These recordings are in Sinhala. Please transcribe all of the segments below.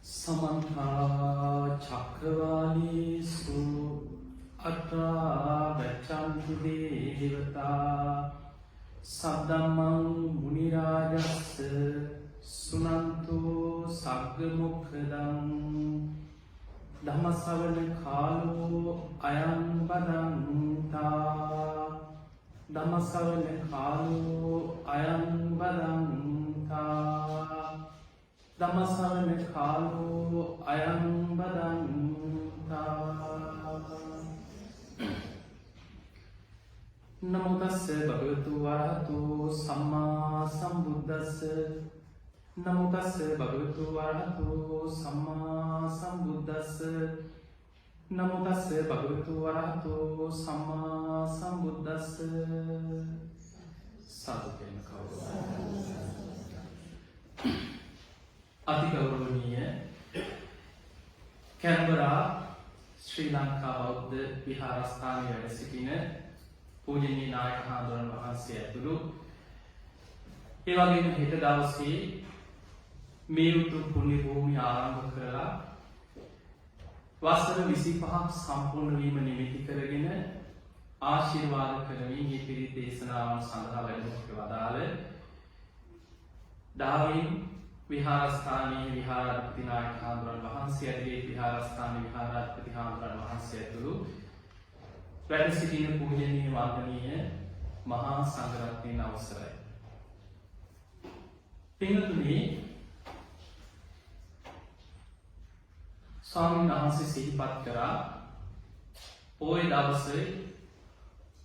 समन्ता चक्रवालेषु अत्रा गच्छन्तु देवता सद्धम्मं मुनिराजस्य सुनन्तु सग्गमुखदं धम्मश्रवण कालो अयं बदन्ता धम्मश्रवण कालो अयं बदन्ता धम्मश्रवण कालो अयं बदन्ता नमो तस्स भगवतु वरहतो सम्मा सम्बुद्धस्स नमो तस्स भगवतु वरहतो सम्मा सम्बुद्धस्स नमो तस्स भगवतु वरहतो सम्मा सम्बुद्धस्स साधु कहना खाओ अति गौरवनीय कैनबरा श्रीलंका बौद्ध विहारस्थानයේ වැඩ සිටින पूजनीय नायक हांदुरन वහන්සේ ඇතුළු ඒ වගේම හෙට දවසේ මේ උතුම් පුණ්‍ය භූමිය ආරම්භ කරලා වසර 25ක් සම්පූර්ණ වීම නිමිති කරගෙන ආශිර්වාද කරමින් මේ පිරිත් දේශනාවන් සඳහා වැඩම වදාළ ඩාවින් විහාරස්ථානයේ විහාරාධිපති නායක හාමුදුරන් වහන්සේ ඇතුළු විහාරස්ථානයේ විහාරාධිපති හාමුදුරන් වහන්සේ ඇතුළු වැඩ සිටින පූජනීය වන්දනීය මහා සංඝරත්නයන් අවසරයි. පින්තුනි ස්වාමීන් වහන්සේ සිහිපත් කරා පොය දවසේ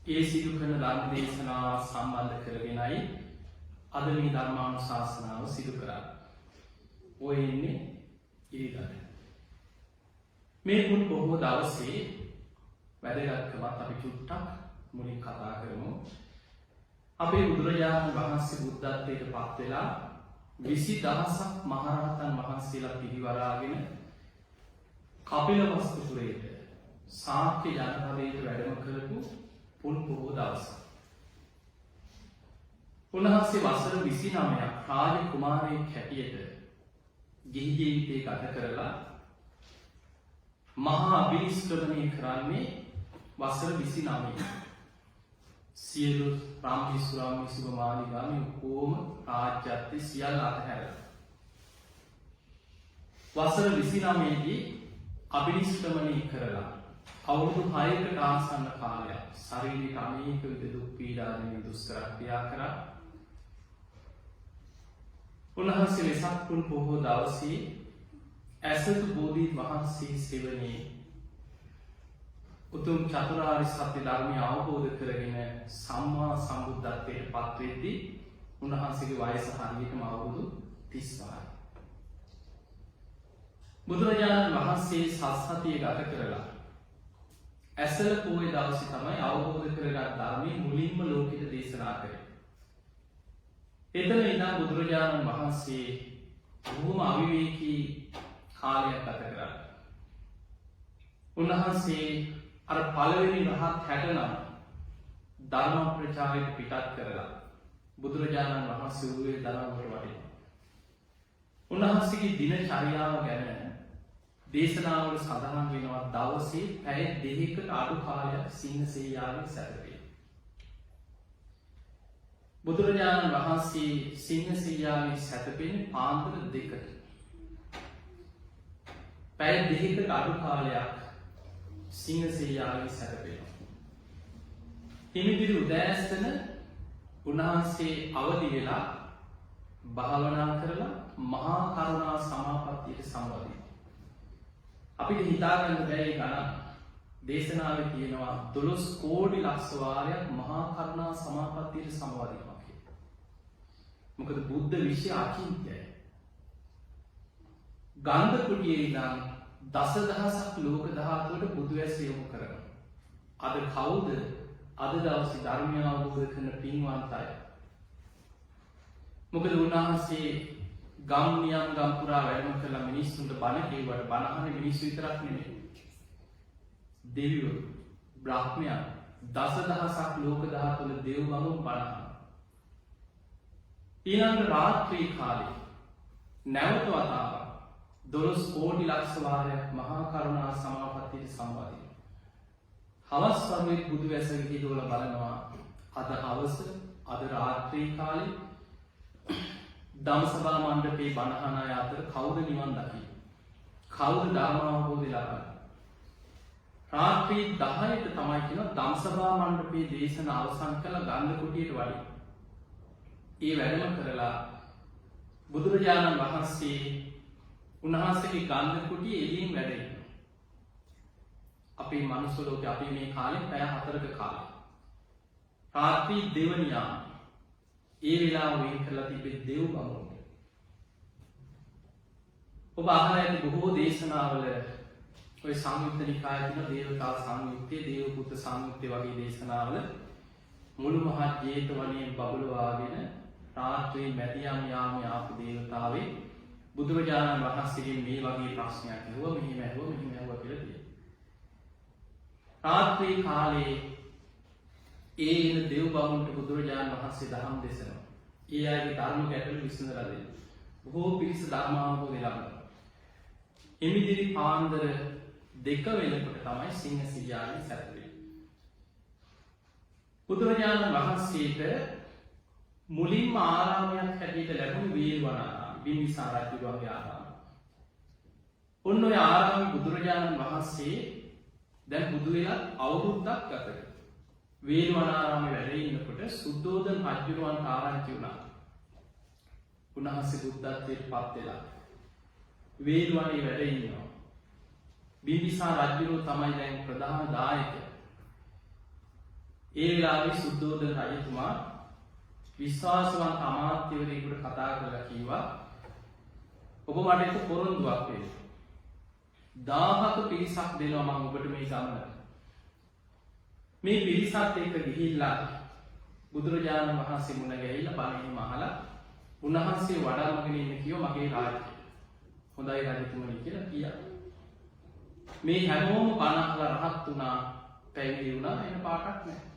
ඒ සිදු කරන ධර්ම දේශනාව සම්බන්ධ කරගෙනයි අද මේ ධර්මානුශාසනාව සිදු කරන්නේ. ඔය ඉන්නේ ඊළඟ මේ පුන් බොහෝ දවසේ වැදගත්කමත් අපි චුට්ටක් මුලින් කතා කරමු. අපේ බුදුරජාණන් වහන්සේ බුද්ධත්වයට පත් වෙලා 20000ක් මහරහතන් වහන්සේලා පිරිවරාගෙන කපිලවස්තුපුරයට ශාක්‍ය ජනපදයට වැඩම කරපු පුන් බොහෝ දවසක්. උන්වහන්සේ වසර 29ක් රාජ කුමාරයෙක් හැටියට ගිහි ජීවිතය ගත කරලා මහා අභිනිෂ්ක්‍රමණය කරන්නේ වසර 29. සියලු රාමේශ්වරම් සුභමාලිගා මේ කොම රාජ්‍යත්වය සියල්ල අතහැරලා වසර 29 දී අභිනිෂ්ක්‍රමණය කරලා අවුරුදු 6කට ආසන්න කාලයක් ශාරීරික අනේක විද දුක් පීඩා දෙමින් දුෂ්කර ක්‍රියා කරා. උන්වහන්සේ වෙසක් පුන් පොහෝ දවසේ ඇසතු බෝධි වහන්සේ සෙවණේ උතුම් චතුරාර්ය සත්‍ය ධර්මය අවබෝධ කරගෙන සම්මා සම්බුද්ධත්වයට පත් වෙද්දී උන්වහන්සේගේ වයස හරියටම අවුරුදු 35යි. බුදුරජාණන් වහන්සේ සත්සතිය ගත කරලා ඇසල පොය දවසේ තමයි අවබෝධ කරගත් ධර්මයේ මුලින්ම ලෝකෙට දේශනා කරේ. එතන ඉඳන් බුදුරජාණන් වහන්සේ බොහොම අවිවේකී කාලයක් ගත කරා. උන්වහන්සේ අර පළවෙනි රහත් 69 ධර්ම ප්‍රචාරයට පිටත් කරලා බුදුරජාණන් වහන්සේ උරුවේ දරවකට වඩිනවා. උන්වහන්සේගේ දිනචර්යාව ගැන දේශනාවල සඳහන් වෙනවා දවසේ පැය 2කට අඩු කාලයක් සිංහසෙයියාවේ සැතපේ. බුදුරජාණන් වහන්සේ සිංහසෙයියාවේ සැතපෙන්නේ පාන්දර 2කට. පැය 2කට අඩු කාලයක් සිංහසෙයියාවේ සැතපෙනවා. හිමිදිරි උදෑසන උන්වහන්සේ අවදි වෙලා භාවනා කරලා මහා කරුණා සමාපත්තියට සමවදිනවා. අපිට හිතාගන්න බැරි ගණන් දේශනාවේ තියෙනවා 12 කෝටි ලක්ෂ වාරයක් මහා කරුණා සමාපත්තියට සමවදිනවා කියලා. මොකද බුද්ධ විශ්ය අචින්ත්‍යයි. ගන්ධ කුටියේ ඉඳන් දසදහසක් ලෝක ධාතුවට බුදු වැස යොමු කරනවා. අද කවුද අද දවසේ ධර්මය අවබෝධ කරන පින්වන්ත අය? මොකද උන්වහන්සේ ගම් නියම් ගම් පුරා වැඩම කළා මිනිස්සුන්ට බණ කියවට බණ අහන මිනිස්සු විතරක් නෙමෙයි. දෙවියෝ බ්‍රහ්මයන් දසදහසක් ලෝක ධාතුවල දෙව් බඹුන් බණ අහනවා. ඊළඟ රාත්‍රී කාලේ නැවත වතාවක් දොළොස් කෝටි ලක්ෂ වාරයක් මහා කරුණා සමාපත්තියට සම්බන්ධයි. හවස් වරුවේ බුදු වැස විහිදුවලා බලනවා අද හවස අද රාත්‍රී කාලේ ධම්සභා මණ්ඩපේ බණහන අය අතර කවුද නිවන් දකින්නේ? කවුද ධර්ම අවබෝධය ලබන්නේ? රාත්‍රී 10ට තමයි කියන ධම්සභා මණ්ඩපේ දේශන අවසන් කළ ගන්ධ කුටියට වඩින්න. ඒ වැඩම කරලා බුදුරජාණන් වහන්සේ උන්වහන්සේගේ ගන්ධ කුටිය එළියෙන් වැඩ ඉන්නවා. අපේ මනුස්ස ලෝකේ අපි මේ කාලේ පැය 4ක කාලේ. රාත්‍රී දෙවනියා ඒ වෙලාව වෙන් කරලා තිබෙන දෙව් බමුණු. ඔබ අහලා ඇති බොහෝ දේශනාවල ඔය සංයුක්ත නිකායේ තියෙන දේවතා සංයුත්තේ, දේවපුත්‍ර සංයුත්තේ වගේ දේශනාවල මුළු මහත් ජේතවනයේ බබළුවාගෙන රාත්‍රී මැදියම් යාමේ ආපු දේවතාවේ බුදුරජාණන් වහන්සේගෙන් මේ වගේ ප්‍රශ්නයක් ඇහුවා, මෙහෙම ඇහුවා කියලා තියෙනවා. රාත්‍රී කාලේ ඒ එන දෙව් බමුණුන්ට බුදුරජාණන් වහන්සේ ධර්ම දේශනවා. ඒ අයගේ ධර්ම ගැටළු විසඳලා දෙනවා. බොහෝ පිරිස ධර්ම අවබෝධය ලබනවා. එමිදිරි පාන්දර 2 වෙනකොට තමයි සිංහ සිරියාවේ සැරසෙන්නේ. බුදුරජාණන් වහන්සේට මුලින්ම ආරාමයක් හැටියට ලැබුණු වේළුවනාරාම, බිම්බිසාර රජුගේ ආරාම. ඔන්න ඔය ආරාමයේ බුදුරජාණන් වහන්සේ දැන් බුදු වෙලා අවුරුද්දක් ගත කළා. වේළුවනාරාමයේ වැඩ ඉන්නකොට සුද්ධෝදන රජුරවන්ට ආරංචි වුණා. උන්වහන්සේ බුද්ධත්වයට පත් වෙලා වේළුවනේ වැඩ ඉන්නවා. බිම්බිසාර රජුරෝ තමයි දැන් ප්‍රධාන දායකයා. ඒ වෙලාවේ සුද්ධෝදන රජතුමා විශ්වාසවන්ත අමාත්‍යවරයෙකුට කතා කරලා කිව්වා ඔබ මට එක පොරොන්දුවක් දෙන්න. 1000ක පිරිසක් දෙනවා මම ඔබට මේ ගමනට. මේ පිරිසත් එක්ක ගිහිල්ලා බුදුරජාණන් වහන්සේ මුණ ගැහිලා බණේ මහලා උන්වහන්සේ වඩාමගෙන ඉන්න කිව්ව මගේ රාජ්‍යය. හොඳයි රජතුමනි කියලා කියා. මේ හැමෝම බණ අහලා රහත් වුණා, පැවිදි වුණා, එන පාටක් නැහැ.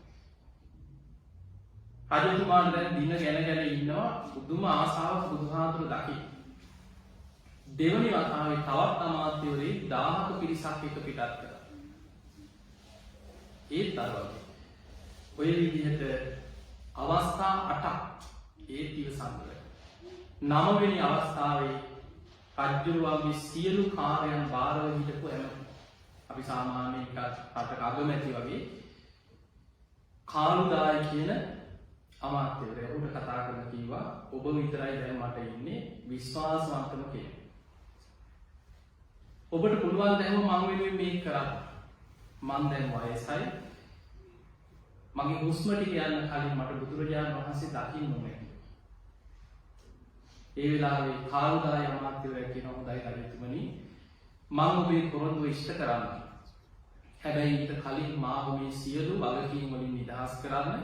රජතුමාට දැන් දින ගැන ඉන්නවා, බුදුම ආසාවක් බුදුහාමුදුරු දකි. දෙවනි වතාවේ තවත් අමාත්‍යවරයෙක් 1000ක පිරිසක් එක පිටත් කරා. ඒත් අරවගේ ඔය විදිහට අවස්ථා 8ක් ඒ තිවසන් වල 9 වෙනි අවස්ථාවේ රජුරුවන්ගේ සියලු කාර්යයන් බාරව හිටපු ඇමති, අපි සාමාන්‍ය රටක අගමැති වගේ කාලුදාය කියන අමාත්‍යවරයා උඩ කතා කරලා කිව්වා ඔබ විතරයි දැන් මට ඉන්නේ විශ්වාසවන්තම කෙනෙක්. ඔබට පුළුවන් දැන් මම වෙනුවෙන් මේක කරන්න. මම දැන් වයසයි. මගේ හුස්ම ටික යන්න කලින් මට බුදුරජාණන් වහන්සේ දකින්න ඕනේ. ඒ වෙලාවේ කාලුදාය අමාත්‍යවරයා කියන හොඳයි රජතුමනි මම ඔබේ පොරොන්දුව ඉෂ්ට කරන්න. හැබැයි ඊට කලින් මාව මේ සියලු වගකීම් වලින් නිදහස් කරන්න.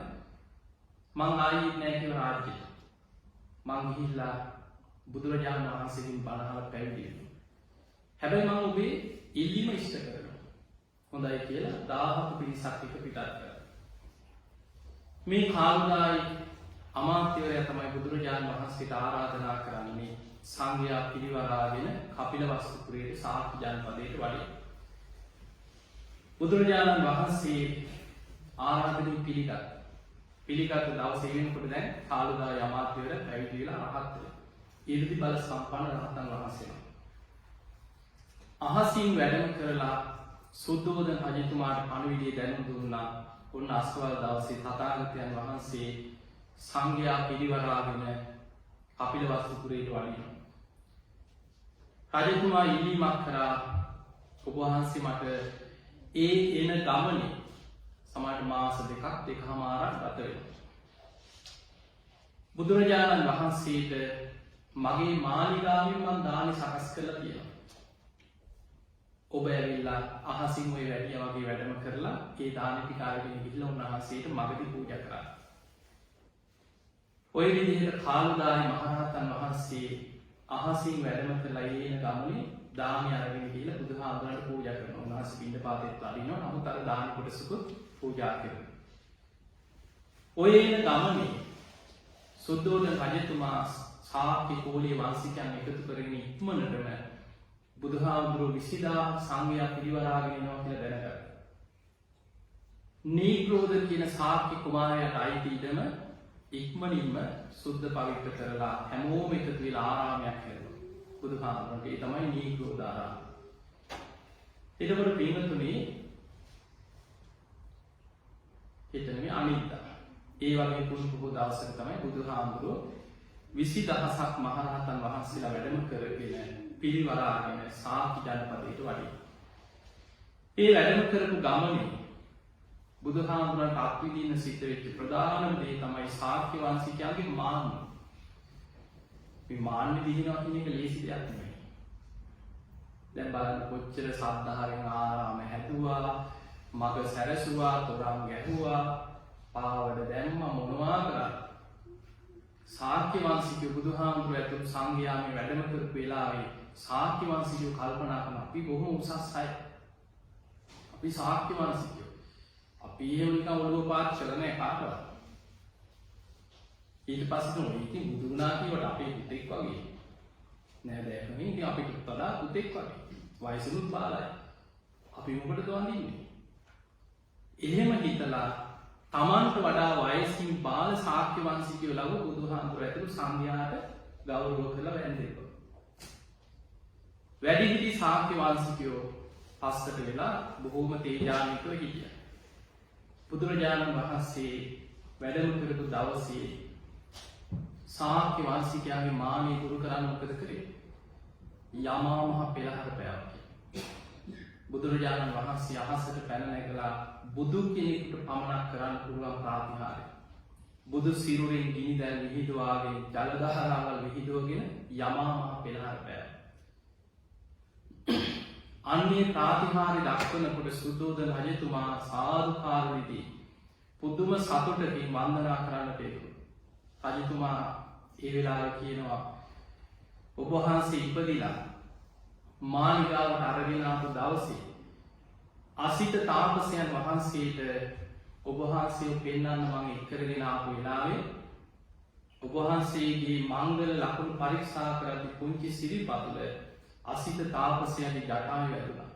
මං ආයෙත් නෑ කියලා රාජ්‍යයට. මං ගිහිල්ලා බුදුරජාණන් වහන්සේගෙන් බණ අහලා පැවිදි වෙනවා. හැබැයි මම ඔබේ ඉල්ලීම ඉෂ්ට කරනවා. හොඳයි කියලා 1000ක පිරිසක් එක පිටත් කරා. මේ කාලුදායි අමාත්‍යවරයා තමයි බුදුරජාණන් වහන්සේට ආරාධනා කරන්නේ සංඝයා පිරිවරාගෙන කපිලවස්තුපුරයේ සාක්‍ය ජනපදයට වඩින්න. බුදුරජාණන් වහන්සේ ආරාධනෙ පිළිගත් දවසේ වෙනකොට දැන් කාලුදායි අමාත්‍යවරයා පැවිදි වෙලා රහත් වෙනවා. ඊර්ති බල සම්පන්න රහතන් වහන්සේ. අහසින් වැඩම කරලා සුද්ධෝදන රජතුමාට පණිවිඩය දැනුම් දුන්නා. ඔන්න අස්වල් දවසේ තථාගතයන් වහන්සේ සංඝයා පිරිවරාගෙන කපිලවස්තුපුරයට වඩිනවා. රජතුමා ඉල්ලීමක් කරා ඔබ වහන්සේ මට ඒ එන ගමනේ සමහර මාස දෙකමාරක් ගත වෙනවා. බුදුරජාණන් වහන්සේට මගේ මාලිගාවෙන් මම දානි සකස් කරලා තියෙනවා. ඔබ ඇවිල්ලා අහසින් ওই වැඩියා වගේ වැඩම කරලා ඒ දානි ටික අරගෙන ගිහිල්ලා උන්වහන්සේට මගදී පූජා කරා. ඔය විදිහට කාලුදායි මහරහතන් වහන්සේ අහසින් වැඩම කරලා එන ගමනේ දානි අරගෙන ගිහිල්ලා බුදුහාමුදුරන්ට පූජා කරනවා. උන්වහන්සේ පින්ඩපාතෙත් වඩිනවා. නමුත් අර දානි කොටසකුත් පූජා කරනවා. ඔය එන ගමනේ සුද්ධෝදන රජතුමා ශාක්‍ය කෝලී වංශිකයන් එකතු කරගෙන ඉක්මනටම බුදුහාමුදුරුවෝ 20000 සංඝයා පිරිවරාගෙන එනවා කියලා දැනගත්තා. නීග්‍රෝධ කියන ශාක්‍ය කුමාරයාට අයිති ඉඩම ඉක්මනින්ම සුද්ධ පවිත්‍ර කරලා හැමෝම එකතු වෙලා ආරාමයක් හැදුවා. බුදුහාමුදුරුවන්ට ඒ තමයි නීග්‍රෝධ ආරාමය. එතකොට පින්වතුනි හිතන්නේ අනිද්දා. ඒ වගේ පුරුදු පොහොය දවසක තමයි බුදුහාමුදුරුවෝ 20000ක් මහරහතන් වහන්සේලා වැඩම කරගෙන පිරිවරාගෙන ශාක්‍ය ජනපදයට වඩිනවා. ඒ වැඩම කරපු ගමනේ බුදුහාමුදුරන්ට අත්විඳින්න සිද්ධ වෙච්ච ප්‍රධානම දේ තමයි ශාක්‍ය වංශිකයන්ගේ මාන්න. මේ මාන්නේ දිනනවා කියන එක ලේසි දෙයක් නෙමෙයි. දැන් බලන්න කොච්චර සද්ධාවෙන් ආරාම හැදුවා, මග සැරසුවා, තොරන් ගැහුවා, පාවඩ දැම්මා, මොනවා කරා. ශාක්‍ය වංශිකයෝ බුදුහාමුදුරුවෝ ඇතුළු සංඝයා මේ වැඩම කරපු වෙලාවේ ශාක්‍ය වංශිකයෝ කල්පනා කරනවා අපි බොහොම උසස් අය. අපි ශාක්‍ය වංශිකයෝ. අපි එහෙම නිකන් ඔළුව පාත් කරන කාටවත්. ඊට පස්සේ තමයි ඉතින් බුදු වුණා කියවට අපේ පුතෙක් වගේ. නෑ දැක්කම ඉතින් අපිට වඩා පුතෙක් වගේ. වයසුනුත් බාලයි. අපි මොකටද වඳින්නේ? එහෙම හිතලා තමන්ට වඩා වයසින් බාල ශාක්‍ය වංශිකයෝ ලව බුදුහාමුදුරුවෝ ඇතුළු සංඝයාට ගෞරව කරලා වැඳෙනවා. වැඩිහිටි ශාක්‍ය වංශිකයෝ පස්සට වෙලා බොහෝම තේජාන්විතව හිටියා. බුදුරජාණන් වහන්සේ වැඩම කරපු දවසේ ශාක්‍ය වංශිකයාගේ මානෙ දුරු කරන්න මොකද කරේ? යමා මහ පෙළහර පෑවුවා. බුදුරජාණන් වහන්සේ අහසට පැන නැගලා බුදු කෙනෙකුට පමණක් කරන්න පුළුවන් ප්‍රාතිහාර්ය. බුදු සිරුරෙන් ගිනි දැල් විහිදුවාගෙන ජල දහරාවල් විහිදුවගෙන යමා මහ පෙළහර පෑවුවා. අන්නේ ප්‍රාතිහාර්ය දක්වනකොට සුද්ධෝදන රජතුමා සාදුකාර විදී පුදුම සතුටකින් වන්දනා කරන්නට එනවා. රජතුමා ඒ වෙලාවේ කියනවා ඔබ වහන්සේ ඉපදිලා මාලිගාවට අරගෙන ආපු දවසේ අසිත තාපසයන් වහන්සේට ඔබ වහන්සේව පෙන්වන්න මම එක්කරගෙන ආපු වෙලාවේ ඔබ වහන්සේගේ මංගල ලකුණු පරීක්ෂා කරද්දී පුංචි සිරිපතුල අසිත තාපසයාගේ ජටාවේ වැදුණා.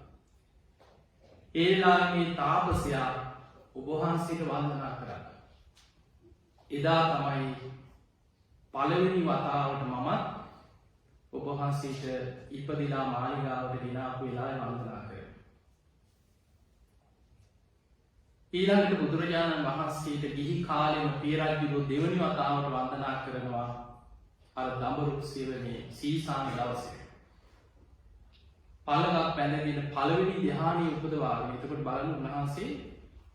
ඒ වෙලාවේ තාපසයා ඔබ වහන්සේට වන්දනා කරා. එදා තමයි පළවෙනි වතාවට මම ඔබ වහන්සේට ඉපදිලා මාලිගාවට ගෙනාපු වෙලාවේ වන්දනා කරා. ඊළඟට බුදුරජාණන් වහන්සේට ගිහි කාලෙම පියරජුගේ දෙවනි වතාවට වන්දනා කරනවා අර දඹරුක් සෙවණේ සීසාන දවසේ. පළලක් පැනගෙන පළවෙනි ධ්‍යානෙ උපදවාගෙන එතකොට බලන්න උන්වහන්සේ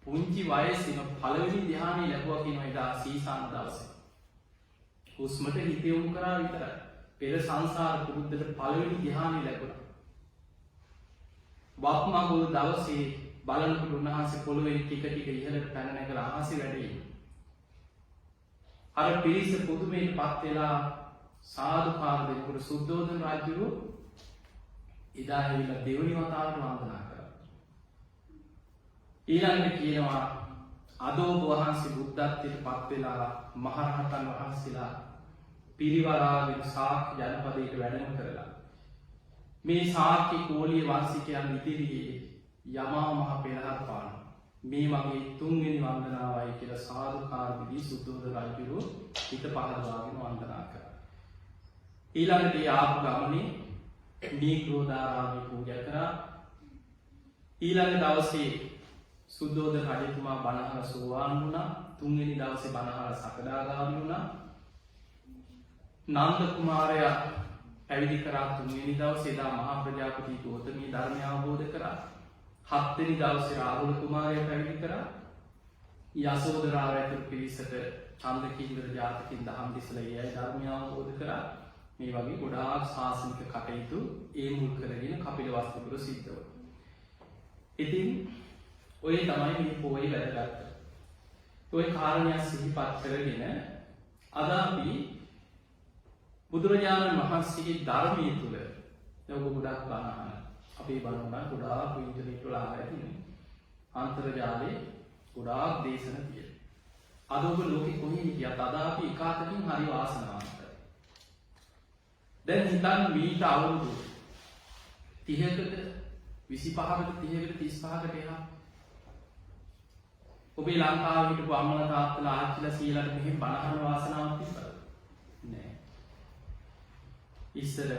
පුංචි වයසේම පළවෙනි ධ්‍යානෙ ලැබුවා කියන එදා සීසාන දවසේ. හුස්මට හිත යොමු කරා විතරයි. පෙර සංසාර පුරුද්දට පළවෙනි ධ්‍යානෙ ලැබුණා. වක්මගුල් දවසේ බලනකොට උන්වහන්සේ පොළොවේ ටික ටික ඉහළට පැන නැගලා අහසේ වැඩ ඉන්නවා. අර පිරිස පුදුමයට පත් වෙලා සාදුකාර දෙනකොට සුද්ධෝදන රජුගේ එදා ඇවිල්ලා දෙවනි වතාවට වන්දනා කරා. ඊළඟට කියනවා අද ඔබ වහන්සේ බුද්ධත්වයට පත් වෙලා මහරහතන් වහන්සේලා පිරිවරාගෙන ශාක්‍ය ජනපදයට වැඩම කරලා මේ ශාක්‍ය කෝලිය වංශිකයන් ඉදිරියේ යමා මහ පෙළහර පාන මේ වගේ තුන්වෙනි වන්දනාවයි කියලා සාදුකාර විදී සුද්ධෝදන රජුගේ හිත පහදවාගෙන වන්දනා කරා. ඊළඟට ආපු ගමනේ නීග්‍රෝධාරාමයේ පූජා කරා. ඊළඟ දවසේ සුද්ධෝදන රජතුමා බණහර සෝවාන් වුණා. තුන්වෙනි දවසේ බණහර සකදාගාමී වුණා. නන්ද කුමාරයා පැවිදි කරා තුන්වෙනි දවසේ දා මහා ප්‍රජාපති ගෞතමී ධර්මය අවබෝධ කරා. හත්වෙනි දවසේ රාහුල කුමාරයා පැවිදි කරා. යසෝදරාව ඇතුළු පිරිසට චන්දකින්දර ජාතකින් දහම් දෙසලා එයයි ධර්මය අවබෝධ කරා. මේ වගේ ගොඩාක් ශාසනික කටයුතු ඒ මුල් කරගෙන කපිලවස්තුපුර සිද්ධ වුණා. ඉතින් ඔය තමයි මේ පොයේ වැදගත්. ඔය කාරණයක් සිහිපත් කරගෙන අද අපි බුදුරජාණන් වහන්සේගේ ධර්මයේ තුල ඔබ ගොඩක් බණ අපේ බණවල ගොඩාක් ඉන්ටර්නෙට් වල ආවැතිනේ. අන්තර්ජාලයේ ගොඩාක් දේශන තියෙනවා. අද ඔබ ලෝකෙ කොහේ හිටියත් අද අපි එකාතකින් හරි වාසනාවන්තයි. දැන් හිතන්න මීට අවුරුදු 30කට 25කට 30කට 35කට එහා ඔබේ ලංකාවේ හිටපු අම්මලා තාත්තලා ආච්චිලා සීලාට මෙහෙම බණ අහන වාසනාවක් තිබ්බද? නෑ. ඉස්සර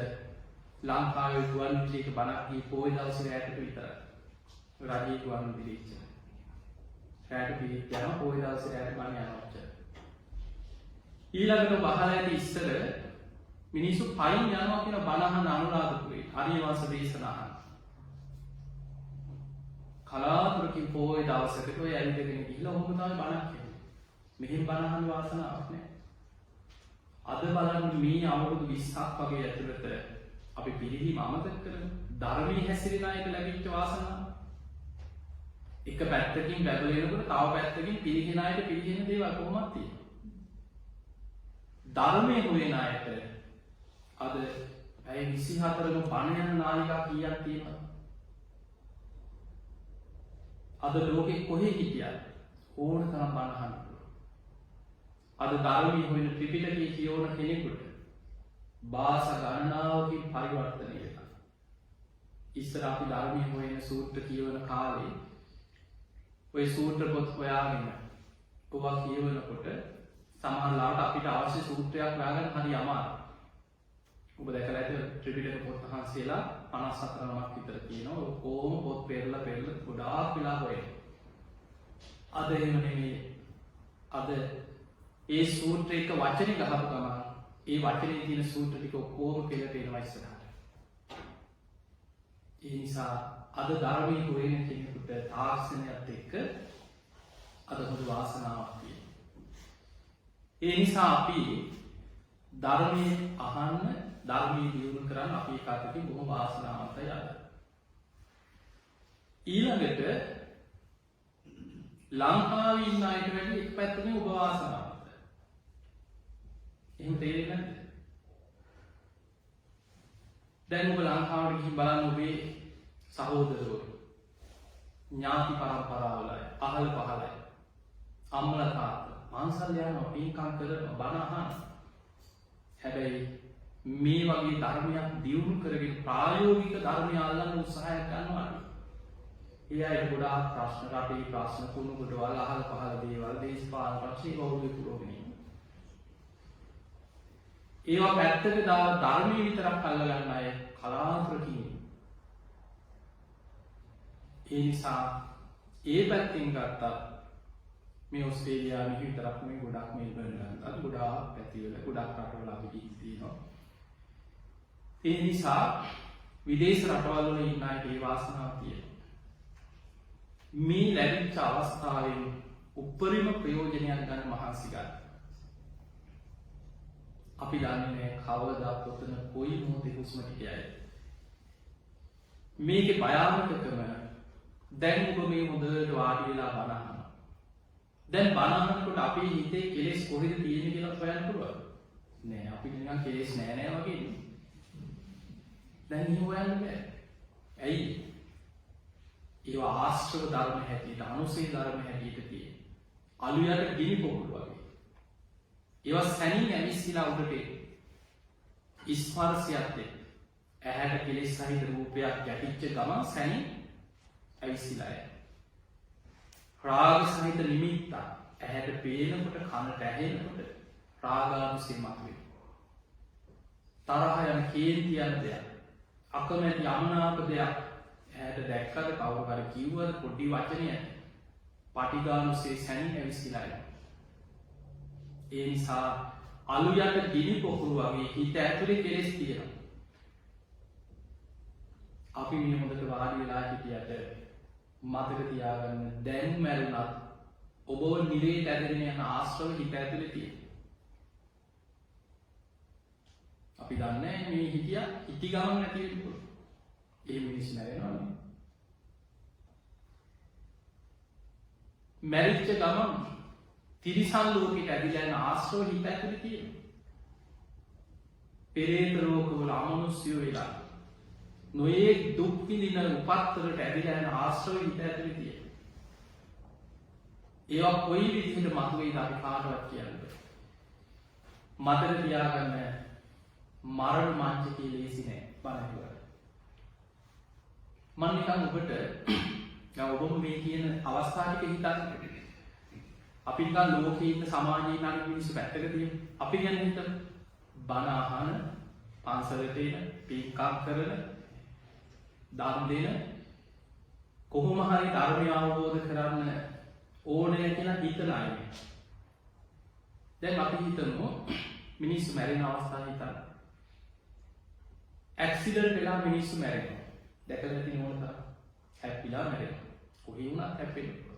ලංකාවේ ගුවන් විදුලියක බණක් දී පොයි දවසේ රැට විතරයි. රජයේ ගුවන් විදුලිය ඉච්චර. රැට පිළිත් යනවා පොයි දවසේ රැට බණ යනවා. ඊළඟට බහලා ඇති ඉස්සර මිනිස්සු පයින් යනවා කියන බණ අහන අනුරාධපුරේ හරිවාස දේශනා අහන. කලාතුරකින් පොයි දවසකට ඔය ඇවිදගෙන ගිහිල්ලා ඔහොම තමයි බණක් කියන්නේ. මෙහෙම බණ අහන වාසනාවක් නැහැ. අද බලන්න මේ අවුරුදු 20ක් වගේ ඇතුළත අපි පිළිහිම අමතක කරන ධර්මයේ හැසිරෙන අයට ලැබිච්ච වාසනාව. එක පැත්තකින් බැබලෙනකොට තව පැත්තකින් පිළිහෙන අයට පිළිහෙන දේවල් කොහොමද තියෙන්නේ? ධර්මයේ හොයන අයට අද ඇයි 24ක බණ යන නාලිකා කීයක් තියෙනවද? අද ලෝකෙ කොහේ හිටියත් ඕන තරම් බණ අහන්න පුළුවන්. අද ධර්මයේ හොයන ත්‍රිපිටකයේ කියවන කෙනෙකුට භාෂා ගණනාවකින් පරිවර්තනය වෙනවා. ඉස්සර අපි ධර්මයේ හොයන සූත්‍ර කියවන කාලේ ඔය සූත්‍ර පොත් හොයාගෙන ඔවා කියවනකොට සමහරවිට අපිට අවශ්‍ය සූත්‍රයක් හොයාගන්න හරි අමාරුයි. ඔබ දැකලා ඇති ත්‍රිපිටක පොත් වහන්සේලා 54 නමක් විතර තියෙනවා. ඔක්කොම පොත් පෙරලා ගොඩාක් වෙලා හොයනවා. අද එහෙම නෙමෙයි. අද ඒ සූත්‍රයක වචනේ ගහපු ගමන් ඒ වචනේ තියෙන සූත්‍ර ටික ඔක්කොම පෙළට එනවා ඉස්සරහට. ඒ නිසා අද ධර්මයේ හොයන කෙනෙකුට තාක්ෂණයත් එක්ක අද හොඳ වාසනාවක් තියෙනවා. ඒ නිසා අපි ධර්මයේ අහන්න ධර්මයේ දියුණු කරන්න අපි කාටකින් බොහොම වාසනාවන්තයි අද. ඊළඟට ලංකාවේ ඉන්න අයට වැඩි එක් පැත්තකින් ඔබ වාසනාවන්තයි. එහෙම තේරෙන්නේ නැද්ද? දැන් ඔබ ලංකාවට ගිහින් බලන්න ඔබේ සහෝදරයෝ ඥාති පරම්පරාවලයි අහල පහලයි අම්මලා තාත්තා මාංශල් යනවා පින්කම් කරනවා බණ අහන. හැබැයි මේ වගේ ධර්මයක් දියුණු කරගෙන ප්‍රායෝගික ධර්මය අල්ලන්න උත්සාහයක් ගන්නවා. ඒ අය ගොඩාක් ප්‍රශ්න රටේ ප්‍රශ්න කුණු කොටවල් අහල පහල දේවල් දේශපාලන ප්‍රශ්න වගේ පුරෝගෙන ඉන්නවා. ඒවා පැත්තක දාලා ධර්මයේ විතරක් අල්ලගන්න අය කලාතුරකින්. ඒ නිසා ඒ පැත්තෙන් ගත්තා මේ ඔස්ට්‍රේලියාවේ විතරක් මේ ගොඩක් මෙල්බර්න් ගත්තා ගොඩාක් පැතිවල ගොඩක් රටවල අපි ඉන්නවා. ඒ නිසා විදේශ රටවල් වල ඉන්න අයට ඒ වාසනාව තියෙනවා. මේ ලැබිච්ච අවස්ථාවෙන් උපරිම ප්‍රයෝජනයක් ගන්න මහන්සි ගන්න. අපි දන්නේ නැහැ කවදා කොතන කොයි මොහොතේ හුස්ම ටිකයි. මේකේ භයානකකම දැන් ඔබ මේ හොඳට වාඩි වෙලා බණ අහනවා. දැන් බණ අහනකොට අපේ හිතේ කෙලෙස් කොහෙද තියෙන්නේ කියලා හොයන්න පුළුවන්. නෑ අපි නිකන් කෙලෙස් නෑ වගේ ඉන්නේ. දැන් එහෙම හොයන්න බෑ. ඇයි? ඒවා ආශ්‍රව ධර්ම හැටියට අනුසේ ධර්ම හැටියට තියෙන. අලු යට ගිනි පොකුරු වගේ. ඒවා සැනින් ඇවිස්සලා උඩට ස්පර්ශයත් එක්ක ඇහැට කෙලෙස් සහිත රූපයක් ගැටිච්ච ගමන් සැනින් ඇවිස්සලා යනවා. රාග සහිත නිමිත්ත ඇහැට පේනකොට කනට ඇහෙනකොට රාගානුසය මතුවේ. තරහ යන කේන්ති යන දෙයක් අකමැති යමනාප දෙයක් ඇහැට දැක්කද කවුරු හරි කිව්වද පොඩි වචනයක් පටිඝානුසය සැනින් ඇවිස්සලා යනවා. ඒ නිසා අලු යට ගිනි පොකුරු වගේ හිත ඇතුලේ කෙලෙස් තියෙනවා. අපි මේ හොඳට වාඩි වෙලා හිටියට මතක තියාගන්න දැන් මැරුණත් ඔබව නිරේට ඇදගෙන යන ආශ්‍රව හිත ඇතුලේ තියෙනවා. අපි දන්නේ මේ හිතිය හිටි ගමන් නැති වෙන්න පුළුවන්. ඒ මිනිස් නැරෙනවනේ. මැරිච්ච ගමන් තිරිසන් ලෝකෙට ඇදිලා යන ආශ්‍රව හිත ඇතුලේ තියෙනවා. පෙරේත ලෝකවල අමනුෂ්‍යයෝ වෙලා නොයේ දුක් විඳින උපත්තරට ඇදිලා යන ආශ්‍රව හිත ඇතුලේ තියෙනවා. ඒවා කොයි විදිහට මතුවේද අපි කාටවත් කියන්න බෑ. මතක තියාගන්න මරණ මංචකයේ ලේසි නෑ බණ මම නිකන් ඔබට දැන් ඔබම මේ කියන අවස්ථා ටික හිතන්න. අපි නිකන් ලෝකේ ඉන්න සමාජයේ ඉන්න මිනිස්සු පැත්තක තියෙන. අපි ගැන හිතමු. බණ අහන, පන්සලට එන, පින්කම් කරන, දන් දෙන, කොහොම හරි ධර්මය අවබෝධ කරගන්න ඕනේ කියලා හිතන අය. දැන් අපි හිතමු මිනිස්සු මැරෙන අවස්ථාව හිතන්න. ඇක්සිඩන්ට් වෙලා මිනිස්සු මැරෙනවා. දැකලා තියෙන ඕන තරම් හැප්පිලා මැරෙනවා. කොහේ වුණත් හැප්පෙනවා.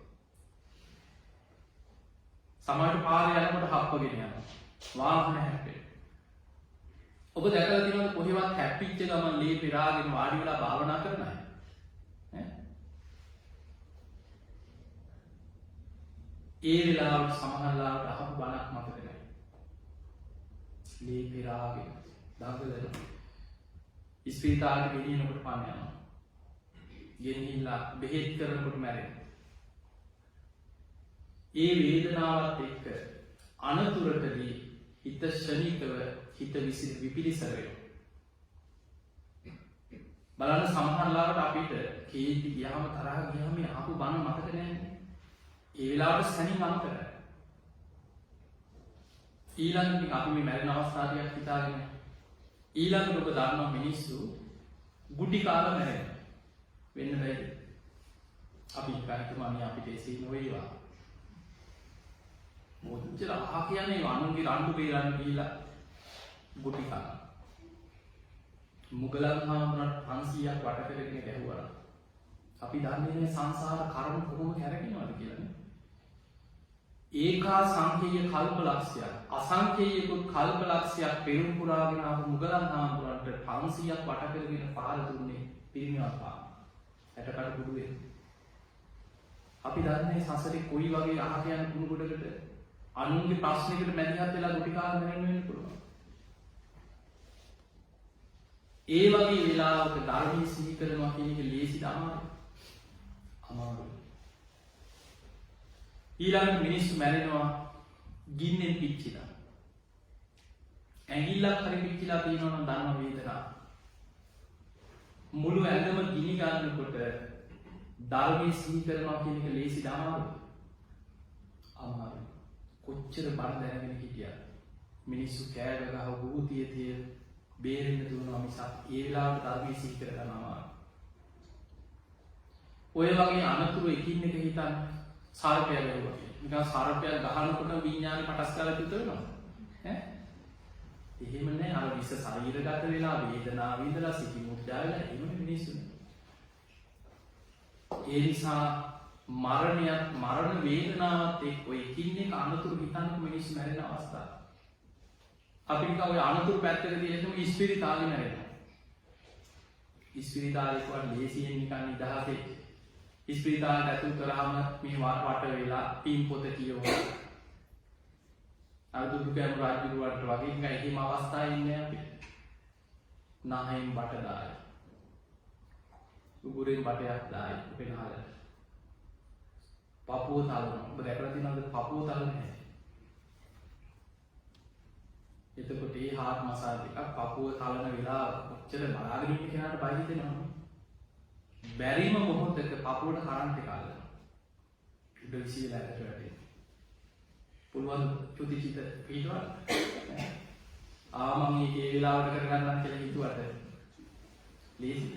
සමහර පාරේ යනකොට හප්පගෙන යනවා. වාහන හැප්පෙනවා. ඔබ දැකලා තියෙනවද කොහෙවත් හැප්පිච්ච ගමන් ලේ පෙරාගෙන වාඩි වෙලා භාවනා කරන අය? ඒ වෙලාවට සමහරලාට අහපු බණක් මතක නැහැ. ලේ පෙරාගෙන දඟලන ඉස්පිරිතාලෙට ගෙනියනකොට පාන යනවා. ගෙනිහිල්ලා බෙහෙත් කරනකොට මැරෙනවා. ඒ වේදනාවත් එක්ක අනතුරටදී හිත ශනිකව හිත විපිලිසර වෙනවා. බලන්න සමහරලාට අපිට කේන්ති ගියාම තරහ ගියාම ආපු බණ මතක නැහැ. ඒ වෙලාවට සැනින් අමතකයි. ඊළඟට අපි මේ මැරෙන අවස්ථාවක් හිතාගෙන ඊළඟට ඔබ දන්නවා මිනිස්සු ගුටි කාලා මැරෙනවා. වෙන්න බැයිද? අපි හිතමු අනේ අපිට එසේ නොවේවා. මොකද ආ කියන්නේ අනුන්ගේ රණ්ඩු බේරන්න ගිහිලා ගුටි කාලා. මුගලන් හාමුදුරන් 500ක් වට කරගෙන ගැහුවා. අපි දන්නේ නැහැ සංසාර කර්ම කොහොම කැරගෙනවද කියලා නේ. ඒකා සංකේය කල්පලක්ෂයක් අසංකේයිකුත් කල්පලක්ෂයක් පෙරම් පුරාගෙන ආපු මුගලන් හාමුදුරන්ට 500ක් වට කරගෙන පාර දුන්නේ පිරිනිවන් පාන. ඇටකට කුඩු වෙන. අපි දන්නේ සසරේ කොයි වගේ අහක යන කුණු ගොඩකට අනුන්ගේ ප්‍රශ්නයකට මැදිහත් වෙලා ගුටි කාලා මැරෙන්න වෙන්න පුළුවන්. ඒ වගේ වෙලාවක ධර්මයේ සිහි කරනවා කියන එක ලේසිද අමාරුද? අමාරුයි. ඊළඟ මිනිස්සු මැරෙනවා ගින්නෙන් පිච්චිලා. ඇඟිල්ලක් හරි පිච්චිලා තියෙනවා නම් දන්නවා වේදනාව. මුළු ඇඟම ගිනි ගන්නකොට ධර්මයේ සිහි කරනවා කියන එක ලේසිද අමාරුද? අමාරුයි. කොච්චර බර දැනගෙන හිටියද මිනිස්සු කෑ ගහ භූතිය තිය බේරෙන්න දුවනවා මිසක් ඒ වෙලාවට ධර්මයේ සිහි කරගන්න අමාරුයි. ඔය වගේ අනතුරු එකින් එක හිතන්න සර්පය ගැහුවා. නිකන් සර්පය ගහනකොට විඥානේ පටස් ගාලා පිට වෙනවා. ඈ? එහෙම නෑ අර විස ශරීරගත වෙලා වේදනාව විඳලා සිටි මුත්‍යාවල එහෙම මිනිස්සු. ඒ නිසා මරණ වේදනාවත් එක්ක ඔය එකින් එක අනතුරු හිතන්න මිනිස්සු මැරෙන අවස්ථාව. අපි නිකන් ඔය අනතුරු පැත්තක තියෙනම ඉස්පිරිතාලේ මැරෙනවා. ඉස්පිරිතාලේ කොහොමද ලේසියෙන් නිකන් නිදහසේ ඉස්පිරිතාලට ඇතුල් කරාම මේ වට වෙලා පින් පොත කියවනවා. අර දුටු කැම රාජ්‍යරුවන්ට වගේ නිකන් එහෙම අවස්ථාවක් ඉන්නේ අපි. නහයෙන් බට දායි. උගුරෙන් බටයක් දායි පෙනහල. පපුව තලනවා. ඔබ දැකලා තියෙනවද පපුව තලන්නේ? එතකොට ඒ හාට් මසාජ් එකක් පපුව තලන වෙලාව කොච්චර බලාගෙන ඉන්න කෙනාට බය හිතෙනවද? බැරිම මොහොතක පපුවට කරන්ට් එක අල්ලනවා. උඩ විසිරලා ඇට වැටෙනවා. පුළුවන් චුතිචිත පිටවල. මම මේ වෙලාවට කරගන්නම් කියලා හිතුවට ලේසිද?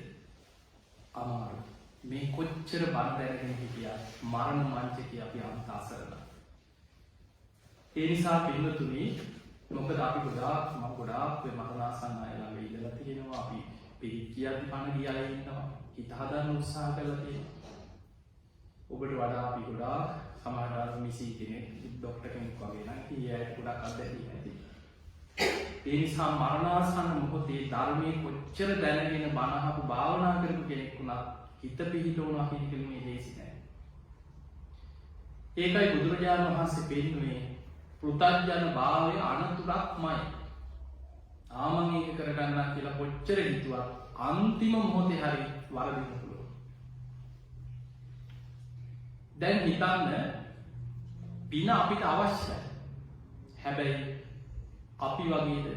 අමාරුයි. මේ කොච්චර බර දැනගෙන හිටියා මරණ මංචකේ අපි අන්ත අසරණයි. ඒ නිසා පින්වතුනි මොකද අපි ගොඩාක් මරණාසන්න අය ළඟ ඉඳලා තියෙනවා. අපි පිළිත් කියද්දි පණ ගියලා ඉන්නවා. හිත හදන්න උත්සාහ කරලා තියෙනවා. ඔබට වඩා අපි ගොඩාක් සමහරවල් මිසි කෙනෙක් ડોක්ටර් කෙනෙක් වගේ නම් කීයට ගොඩක් අත්දැකීම් ඇති. ඒ නිසා මරණාසන්න මොහොතේ ධර්මයේ කොච්චර දැනගෙන බණ අහපු භාවනා කරපු කෙනෙක් වුණත් හිත පිහිටවනවා කියන එක මේ ලේසි නෑ. ඒකයි බුදුරජාණන් වහන්සේ පෙන්වන්නේ පෘථග්ජන භාවය අනතුරක්මයි. ආමං ඒක කරගන්නා කියලා කොච්චර හිතුවත් අන්තිම මොහොතේ හරි වරදින්න පුළුවන්. දැන් හිතන්න පින අපිට අවශ්‍යයි. හැබැයි අපි වගේද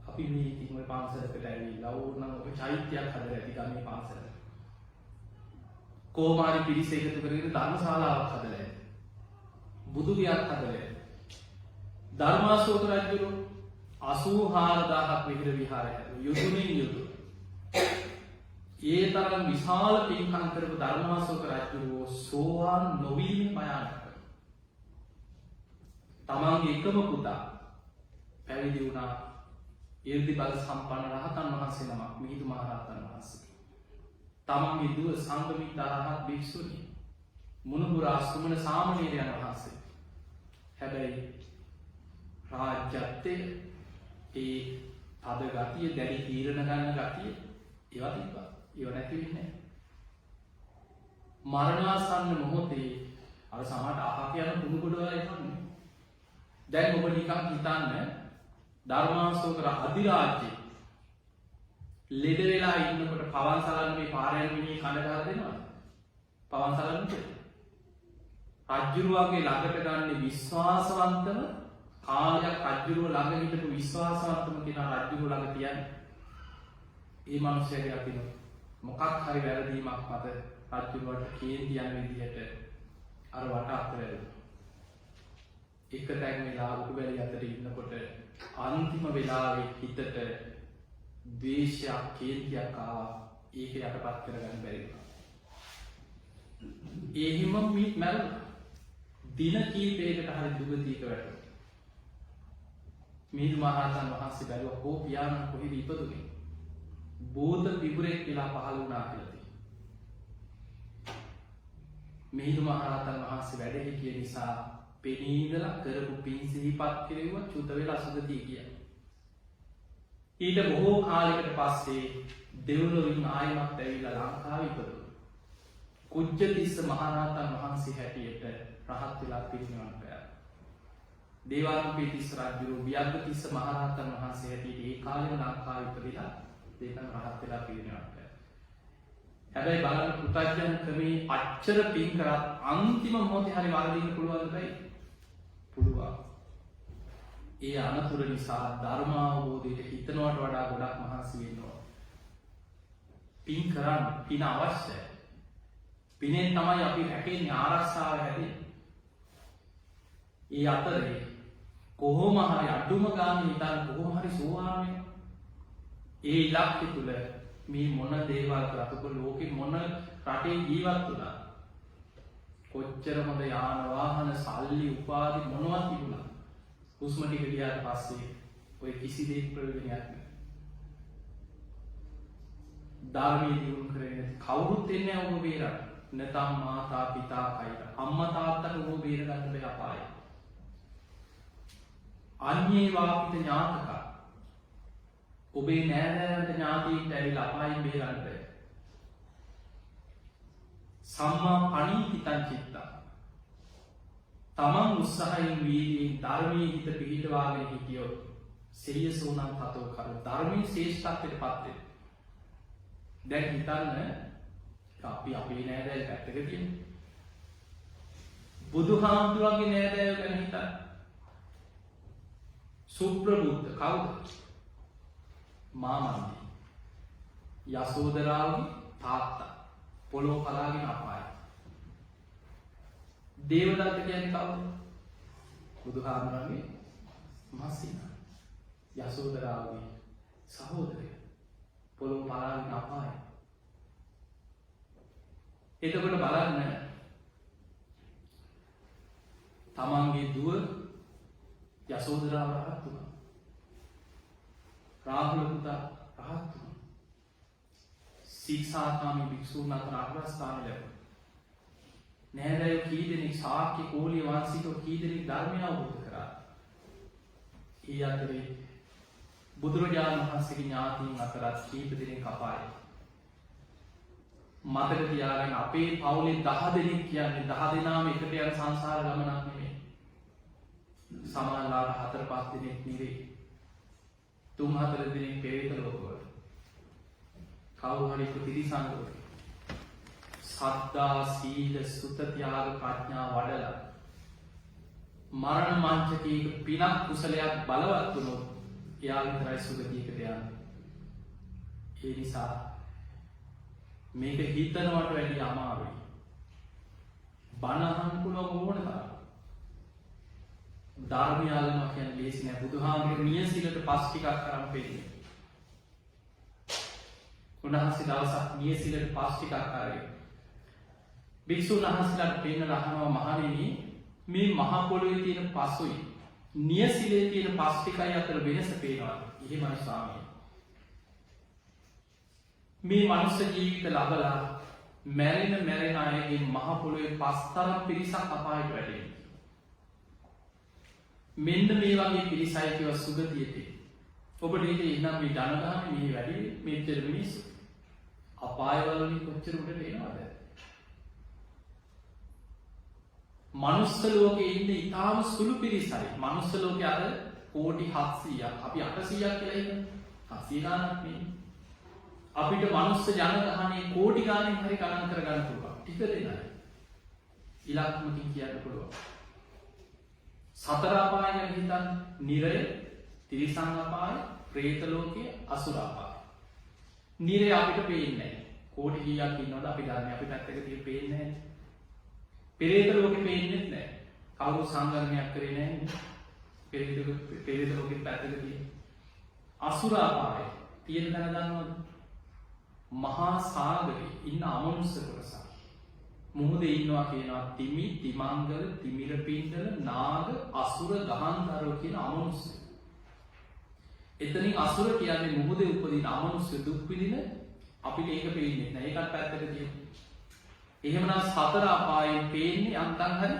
අපි මේ ඉතින් ඔය පන්සලකට ඇවිල්ලා ඕනනම් ඔය චෛත්‍යයක් හදලා ඇති ගමේ පන්සල. කෝමාරි පිරිස එකතු කරගෙන ධර්මශාලාවක් හදලා ඇති. බුදු ගයක් හදලා ඇති. ධර්මාශෝක රජුරු 84000ක් විහෙර විහාර හැදුවා. යුතුයමින් යුතුය. ඒ තරම් විශාල පින්කම් කරපු ධර්මාශෝක රජුරු සෝවාන් නොවීම භයානක. තමන්ගේ එකම පුතා පැවිදි වුණා ඊර්ති බල සම්පන්න රහතන් වහන්සේ නමක් මිහිඳු මහ රහතන් වහන්සේ. තමන්ගේ දුව සංඝමිත්තා රහත් භික්ෂුණිය මුණුබුරා සුමන සාමණේරයන් වහන්සේ. හැබැයි රාජ්‍යත්වයේ ඒ තද ගතිය දැඩි තීරණ ගන්න ගතිය ඒවා තිබ්බා. ඒව නැති වෙන්නේ නැහැ. මරණාසන්න මොහොතේ අර සමහරට අහක යන කුණු ගොඩවල් එන්නේ. දැන් ඔබ නිකන් හිතන්න ධර්මාශෝක අධිරාජ්‍යයේ ලෙඩ වෙලා ඉන්නකොට පවන් සලන්න මේ පාරයන් මිනිහ කන ගහලා දෙනවද? පවන් සලන්නේ. රජුරුවන්ගේ ළඟට ගන්න විශ්වාසවන්තම කාලයක් රජුරුව ළඟ හිටපු විශ්වාසවන්තම කෙනා රජුරුව ළඟ තියන්නේ. ඒ මනුස්සයාගේ අතින් මොකක් හරි වැරදීමක් මත රජුරුවට කේන්ති යන විදිහට අර වට අත්හැරෙනවා. එක තැන් වෙලා උඩුබැලි අතර ඉන්නකොට අන්තිම වෙලාවේ හිතට ද්වේෂයක් කේන්තියක් ආවා. ඒක යටපත් කරගන්න බැරි වුණා. ඒ හිම මැරුණා. දින කීපයකට හරි දුගතියක වැටුණා. මිහිඳු මහ රහතන් වහන්සේ බැලුවා කෝ පියාණන් කොහෙද ඉපදුනේ? බෝධ විපුරෙක් වෙලා පහළ වුණා කියලා තියෙනවා. මිහිඳු මහ රහතන් වහන්සේ වැඩ හිටිය නිසා පෙනී ඉඳලා කරපු පින් සිහිපත් කෙරෙව්වා චුත වෙලා සුගතිය ගියා. ඊට බොහෝ කාලයකට පස්සේ දෙව්ලොවින් ආයමත් ඇවිල්ලා ලංකාවේ ඉපදුණා. කුජ්ජතිස්ස මහ රහතන් වහන්සේ හැටියට රහත් වෙලා පිරිනිවන් පෑවා. දේවානුපියතිස්ස රජු වියග්ගතිස්ස මහ රහතන් වහන්සේ හැටියට ඒ කාලෙම ලංකාවේ ඉපදිලා දෙකම රහත් වෙලා පිරිනිවන් පෑවා. හැබැයි බලන්න පුතඥයන් ක්‍රමේ අච්චර පින් කරත් අන්තිම මොහොතේ හරි වරදින්න පුළුවන්ද බයි? පුළුවන්. ඒ අනතුරු නිසා ධර්ම අවබෝධයට හිතනවට වඩා ගොඩක් මහන්සි වෙන්න ඕන. පින් කරන්න පින අවශ්‍යයි. පිනෙන් තමයි අපි රැකෙන්නේ ආරක්ෂාව හැදෙන්නේ. ඒ අතරේ කොහොම හරි අඩුම ගානේ හිතන්න කොහොම හරි සෝවාන් වෙන්න. ඒ ඉලක්කය තුල මේ මොන දේවල් කරත් ඔබ ලෝකෙ මොන රටේ ජීවත් වුණා කොච්චර හොඳ යාන වාහන සල්ලි උපාධි මොනවද තිබුණා හුස්ම ටික ගියාට පස්සේ ඔය කිසි දෙයක් ප්‍රයෝජනයක් නැහැ. ධර්මයේ දියුණු කරගෙන කවුරුත් එන්නේ නැහැ ඔබ බේරන්න. නැතම් මාතා පිතා කයිර අම්මා තාත්තට ඔබ බේර ගන්න බැහැ අපායේ. අන්‍යේ වාපිත ඥාතක ඔබේ නෑදෑයන්ට ඥාතීන්ට ඇවිල්ලා අපායෙන් බේරන්න බැහැ. සම්මා පණීතිතං චිත්තා තමන් උත්සාහයෙන් වීර්යයෙන් ධර්මයේ හිත පිහිටවාගෙන හිටියොත් සිරියසෝනං තතෝ කර ධර්මයේ ශ්‍රේෂ්ඨත්වයට පත් වෙනවා. දැන් හිතන්න අපි අපේ නෑදෑයෝ පැත්තක තියෙනවා. බුදුහාමුදුරන්ගේ නෑදෑයෝ ගැන හිතන්න. සුප්‍රබුද්ධ කවුද? මාමන්දී යසෝදරාවගේ තාත්තා පොළොව කලාගෙන අපාය. දේවදත්ත කියන්නේ කවුද? බුදුහාමුදුරන්ගේ මස්සිනා යසෝදරාවගේ සහෝදරය පොළොව කලාගෙන අපාය. එතකොට බලන්න තමන්ගේ දුව යසෝදරාව රහත් වුණා. රාහුල පුතා රහත් වුණා. සීසාකාමී භික්ෂුන් අතර අග්‍රස්ථාන ලැබුණා. නෑදෑයෝ කී දෙනෙක් ශාක්‍ය කෝලිය වංශිකව කී දෙනෙක් ධර්මය අවබෝධ කරා. ඒ අතරේ බුදුරජාණන් වහන්සේගේ ඥාතීන් අතරත් කීප දෙනෙක් අපායේ. මතක තියාගන්න අපේ පවුලේ 10 දෙනෙක් කියන්නේ 10 දෙනාම එකට යන සංසාර ගමනක් නෙමෙයි. සමානලාට 4-5 දෙනෙක් නෙවෙයි. 3-4 දෙනෙක් පෙරේත ලෝකවල. කවුරු හරි ප්‍රතිසංග වල. සද්ධා සීල සුත ත්‍යාග ප්‍රඥා වඩලා මරණ මංචකයක පිනක් කුසලයක් බලවත් වුණොත් එයා විතරයි සුගතියකට යන්නේ. ඒ නිසා මේක හිතනවට වැඩිය අමාරුයි. බණ අහන්න පුළුවන් ඕන තරම්. ධර්මය අහනවා කියන්නේ ලේසි නෑ. බුදුහාමුදුරුවෝ නියසිලට පස් ටිකක් අරන් පෙන්නන්නේ. උන්වහන්සේ දවසක් නියසිලට පස් ටිකක් අරගෙන භික්ෂුන් වහන්සේලාට පෙන්නලා අහනවා මහණෙනි මේ මහ පොළොවේ තියෙන පසුයි නියසිලේ තියෙන පස් ටිකයි අතර වෙනස පේනවාද? එහෙමයි ස්වාමීනි. මේ මනුස්ස ජීවිත ලබලා මැරෙන අයගේ මහ පොළොවේ පස්තරම් පිරිසක් අපායට වැටෙනවා. මෙන්න මේ වගේ පිරිසයි කියව සුගතියට. ඔබට ඒක ඉන්නම් මේ ධනගහන මේ වැඩි මෙච්චර මිනිස්සු අපායවල වලින් කොච්චර උඩට එනවද? මනුස්ස ලෝකේ ඉන්න ඉතාම සුළු පිරිසයි. මනුස්ස ලෝකේ අර කෝටි 700ක් අපි 800ක් කියලා ඉන්නේ. 700 ගානක් නෙමෙයි. අපිට මනුස්ස ජනගහනේ කෝටි ගානෙන් හරි ගණන් කරගන්න පුළුවන්. ටික දෙනයි. ඉලක්කමකින් කියන්න පුළුවන්. සතර අපාය ගැන හිතන්න. නිරය, තිරිසන් අපාය, പ്രേත ලෝකය, අසුර අපාය. නිරය අපිට පේන්නේ නැහැ. කෝටි කීයක් ඉන්නවද අපි දන්නේ. අපි පැත්තක තියෙ පේන්නේ නැහැ. പ്രേත ලෝකෙ පේන්නේ නැහැ. කවුරු සංගමනයක් කරේ නැහැ. പ്രേත ලෝකෙ පැත්තක තියෙන. අසුර අපාය තියෙන තැන දන්නවද? මහා සාගරේ ඉන්න අමනුෂ්‍ය කොටස. මුහුදේ ඉන්නවා කියනවා තිමි, තිමංගල, තිමිර පින්ඩල, නාග, අසුර, ගහන්ධරව කියන අමනුෂ්‍ය. එතනින් අසුර කියන්නේ මුහුදේ උපදින අමනුෂ්‍ය දුක් විඳින අපිට ඒක පේන්නේ නැහැ. ඒකත් පැත්තක තියෙනවා. එහෙමනම් සතර අපායෙන් පේන්නේ අන්තං හරි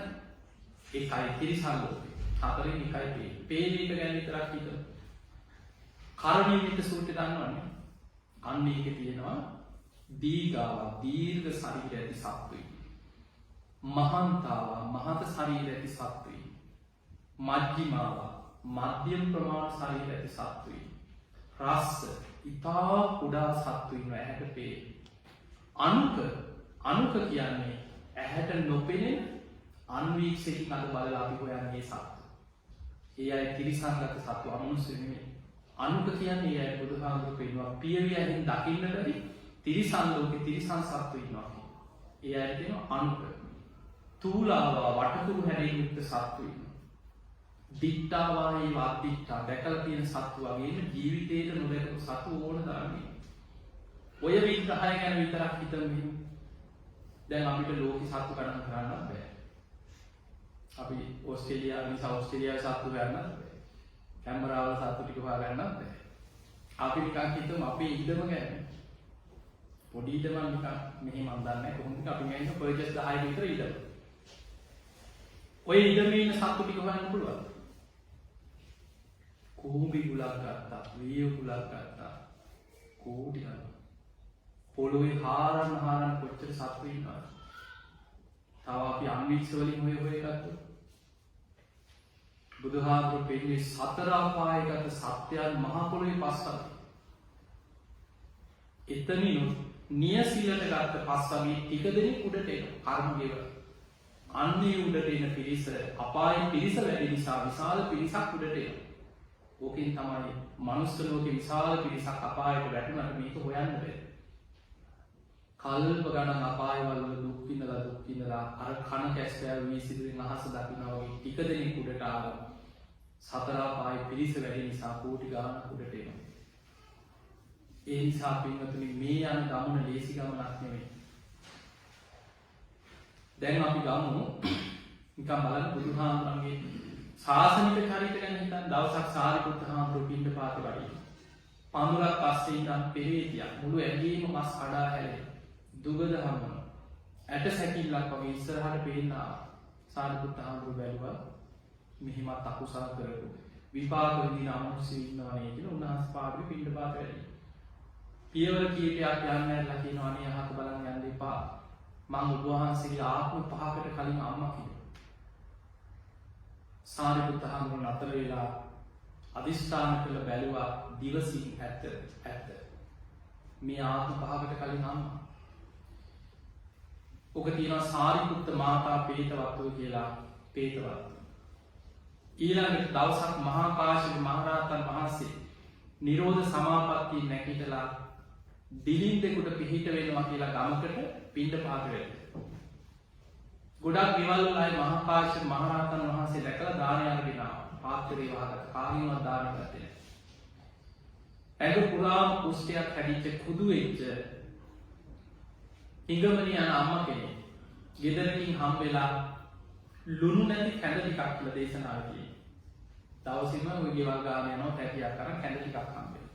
එකයි තිරිසන් ලෝකේ. හතරෙන් එකයි පේන්නේ. පේන එක ගැන විතරක් හිතමු. කරණීයමිත සූත්‍රය දන්නවනේ. අන්න ඒකේ තියෙනවා දීගාව දීර්ඝ ශරීර ඇති සත්වයි. මහන්තාව මහත ශරීර ඇති සත්වයි. මජ්ක්‍ධිමාව මධ්‍යම ප්‍රමාණ ශරීර ඇති සත්වයි. රස්ස ඉතා කුඩා සත්වයින් ඇහැට පේන. අනුක කියන්නේ ඇහැට නොපෙනෙන අන්වීක්ෂකින් අද බලලා අපි හොයන්නේ සත්ව. ඒ අය තිරිසන්ගත සත්ව අමනුෂ්‍ය නෙමෙයි. අනුක කියන්නේ ඒ අය බුදුහාමුදුරුවෝ කියනවා පියවියෙන් දකින්න බැරි තිරිසන් ලෝකේ තිරිසන් සත්ව ඉන්නවා. ඒ අය කියනවා අනුක. තූලාව වටකුරු හැඩයෙන් යුක්ත සත්ව ඉන්නවා. දිට්ඨාවායි වාදිට්ඨා දැකලා තියෙන සත්ව වගේම ජීවිතේට නොදැකපු සත්ව ඕන තරම් ඔය විග්‍රහය ගැන විතරක් හිතමු. දැන් අපිට ලෝකෙ සත්තු ගණන් කරන්න බෑ. අපි ඕස්ට්‍රේලියාව නිසා ඕස්ට්‍රේලියාවේ සත්තු ගන්නත් බෑ. කැමරාවල සත්තු ටික හොයාගන්නත් බෑ. අපි නිකන් හිතමු අපේ ඉඩම ගැන. පොඩි ඉඩම නිකන් මෙහෙම මන් දන්නේ නැහැ කොහොමද අපි ගන්නේ පර්චේස් 10 විතර ඉඩම. ඔය ඉඩමේ ඉන්න සත්තු ටික හොයන්න පුළුවන්. කූඹි ගුලක් ගත්තා, විය ගුලක් ගත්තා. කෝටි ගණන්. පොළොවේ හාරන්න කොච්චර සත්තු ඉන්නවද? තව අපි අන්වික්ෂ වලින් හොය ගත්තොත් බුදුහාමුදුරුවෝ පෙන්නේ සතර අපායගත සත්‍යයන් මහ පොළොවේ පස්සක්. එතනින් නියසිලට ගත්ත පස්සමේ ටික දෙනෙක් උඩට එනවා කර්ම ගෙවලා. අන්නේ උඩට එන පිරිස අපායේ පිරිස වැඩි නිසා විශාල පිරිසක් උඩට එනවා. ඕකෙන් තමයි මනුස්ස ලෝකේ විශාල පිරිසක් අපායට වැටුණාට මේක හොයන්න බැහැ. කල්ප ගණන් අපායවල දුක් විඳලා අර කන කැස්පෑව වීසිදුවෙන් අහස දකින්නවා වගේ ටික දෙනෙක් උඩට ආවා. සතර අපායේ පිරිස වැඩි නිසා කෝටි ගණන් උඩට එනවා. ඒ නිසා පින්වතුනි මේ යන ගමන ලේසි ගමනක් නෙමෙයි. දැන් අපි ගමු නිකන් බලන්න බුදුහාමුදුරන්ගේ ශාසනික චරිත ගැන හිතන්න. දවසක් සාරිපුත්ත හාමුදුරුවෝ පිණ්ඩපාතේ වඩිනවා. පඳුරක් පස්සේ ඉඳන් පෙරේතියක් මුළු ඇඟේම මස් කඩා හැලෙනවා. දුගද හමුන ඇට සැකිල්ලක් වගේ ඉස්සරහට පේන්න සාරිපුත්ත හාමුදුරුවෝ බැලුවා මෙහිමත් අකුසල් කරපු විපාක විඳින අමනුෂ්‍ය ඉන්නවනේ කියලා උන්වහන්සේ පාඩුවේ පිණ්ඩපාත වැඩි. පියවර කීපයක් යන්න ඇරලා කියනවා අනේ අහක බලන්න යන්න එපා. මම ඔබ වහන්සේගේ ආත්ම පහකට කලින් අම්මා කිව්වා. සාරිපුත්ත හාමුදුරුවෝ අතර වෙලා අදිස්ථාන කළ බැලුවා දිවසින් ඇත්ත මේ ආත්ම පහකට කලින් අම්මා. ඔක තියෙනවා සාරිපුත්ත මාතා පේතවත්ව කියලා පේතවත්. ඊළඟට දවසක් මහා කාශ්‍යප මහ රහතන් වහන්සේ නිරෝධ සමාපත්තිය නැගිටලා දිලින්දෙකුට පිහිට වෙනවා කියලා ගමකට පිණ්ඩපාත වෙනවා. ගොඩක් ගෙවල් වල අය මහා කාශ්‍යප මහ රහතන් වහන්සේ දැකලා දානය අරගෙන ආවා. පාත්‍රේ වහකට කාගෙන්වත් දාන ගත්තේ නැහැ. ඇඟ පුරාම කුෂ්ඨයක් හැදිච්ච කුදු වෙච්ච හිඟමනි යන අම්මා කෙනෙක් ගෙදරකින් හම්බෙලා ලුණු නැති කැඳ ටිකක් කියලා දේශනා කළේ. දවසින්ම ওই ගෙවල් ගාන යනවා පැටියක් අරන් කැඳ ටිකක් හම්බෙලා.